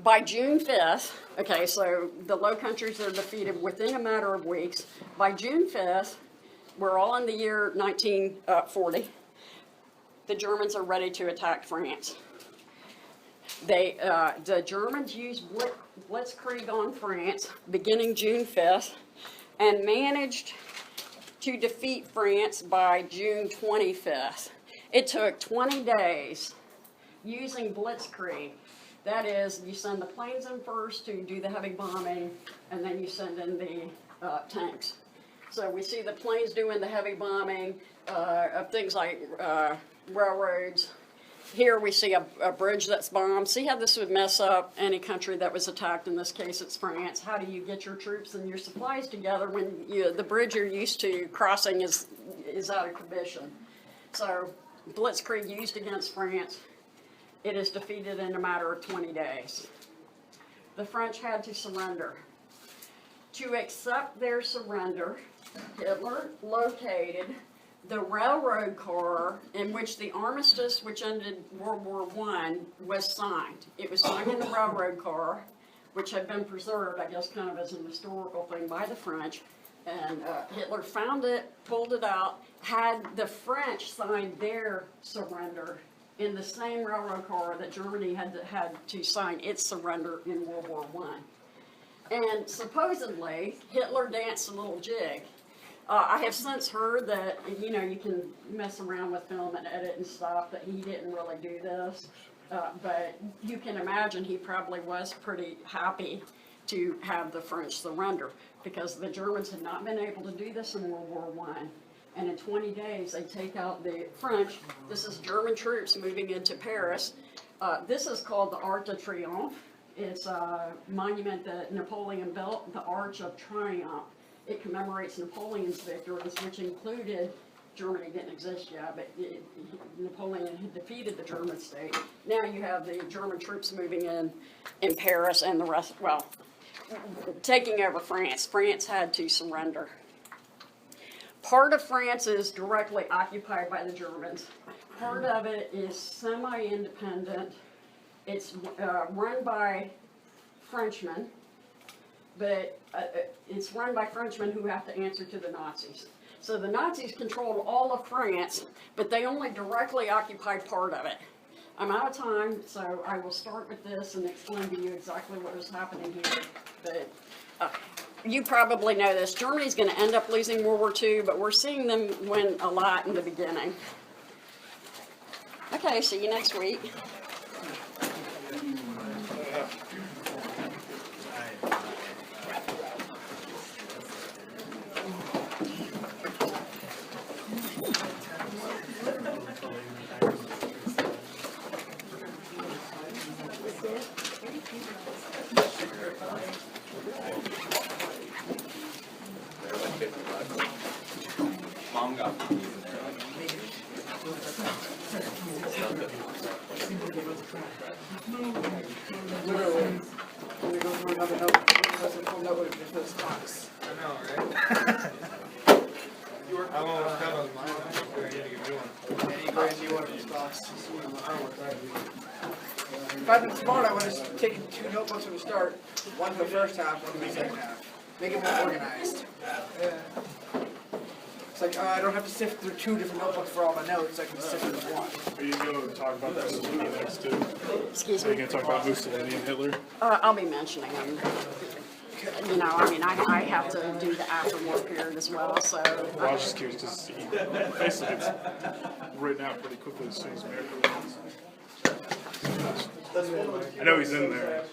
By June 5th, okay, so the Low Countries are defeated within a matter of weeks. By June 5th, we're all in the year 1940. The Germans are ready to attack France. The Germans used blitzkrieg on France beginning June 5th and managed to defeat France by June 25th. It took 20 days using blitzkrieg. That is, you send the planes in first to do the heavy bombing, and then you send in the tanks. So we see the planes doing the heavy bombing of things like railroads. Here we see a bridge that's bombed. See how this would mess up any country that was attacked. In this case, it's France. How do you get your troops and your supplies together when the bridge you're used to crossing is out of commission? So blitzkrieg used against France. It is defeated in a matter of 20 days. The French had to surrender. To accept their surrender, Hitler located the railroad car in which the armistice, which ended World War I, was signed. It was signed in the railroad car, which had been preserved, I guess, kind of as an historical thing by the French. And Hitler found it, pulled it out, had the French sign their surrender in the same railroad car that Germany had to sign its surrender in World War I. And supposedly, Hitler danced a little jig. I have since heard that, you know, you can mess around with film and edit and stuff, that he didn't really do this. But you can imagine he probably was pretty happy to have the French surrender, because the Germans had not been able to do this in World War I. And in 20 days, they take out the French. This is German troops moving into Paris. This is called the Arc de Triomphe. It's a monument that Napoleon built, the Arch of Triumph. It commemorates Napoleon's victories, which included, Germany didn't exist yet, but Napoleon had defeated the German state. Now you have the German troops moving in Paris, and the rest, well, taking over France. France had to surrender. Part of France is directly occupied by the Germans. Part of it is semi-independent. It's run by Frenchmen, but it's run by Frenchmen who have to answer to the Nazis. So the Nazis controlled all of France, but they only directly occupied part of it. I'm out of time, so I will start with this and explain to you exactly what is happening here. But you probably know this. Germany's going to end up losing World War II, but we're seeing them win a lot in the beginning. Okay, see you next week. Mom got cookies in there. Literally, when we go through another note, there's a full note of those talks. I know, right? I'm almost done on mine. I need to get new one. Any grand you want those talks? I don't want that. If I'd been smart, I would have taken 2 notebooks from the start. One for the first half, one for the second half. Make it more organized. It's like, I don't have to sift through 2 different notebooks for all my notes. I can sift through one. Are you going to talk about Mussolini next too? Excuse Are you me. going to talk about Mussolini and Hitler? I'll be mentioning them. You know, I mean, I have to do the after-war period as well, so. Well, I was just curious because he basically gets written out pretty quickly as soon as America wins. I know he's in there.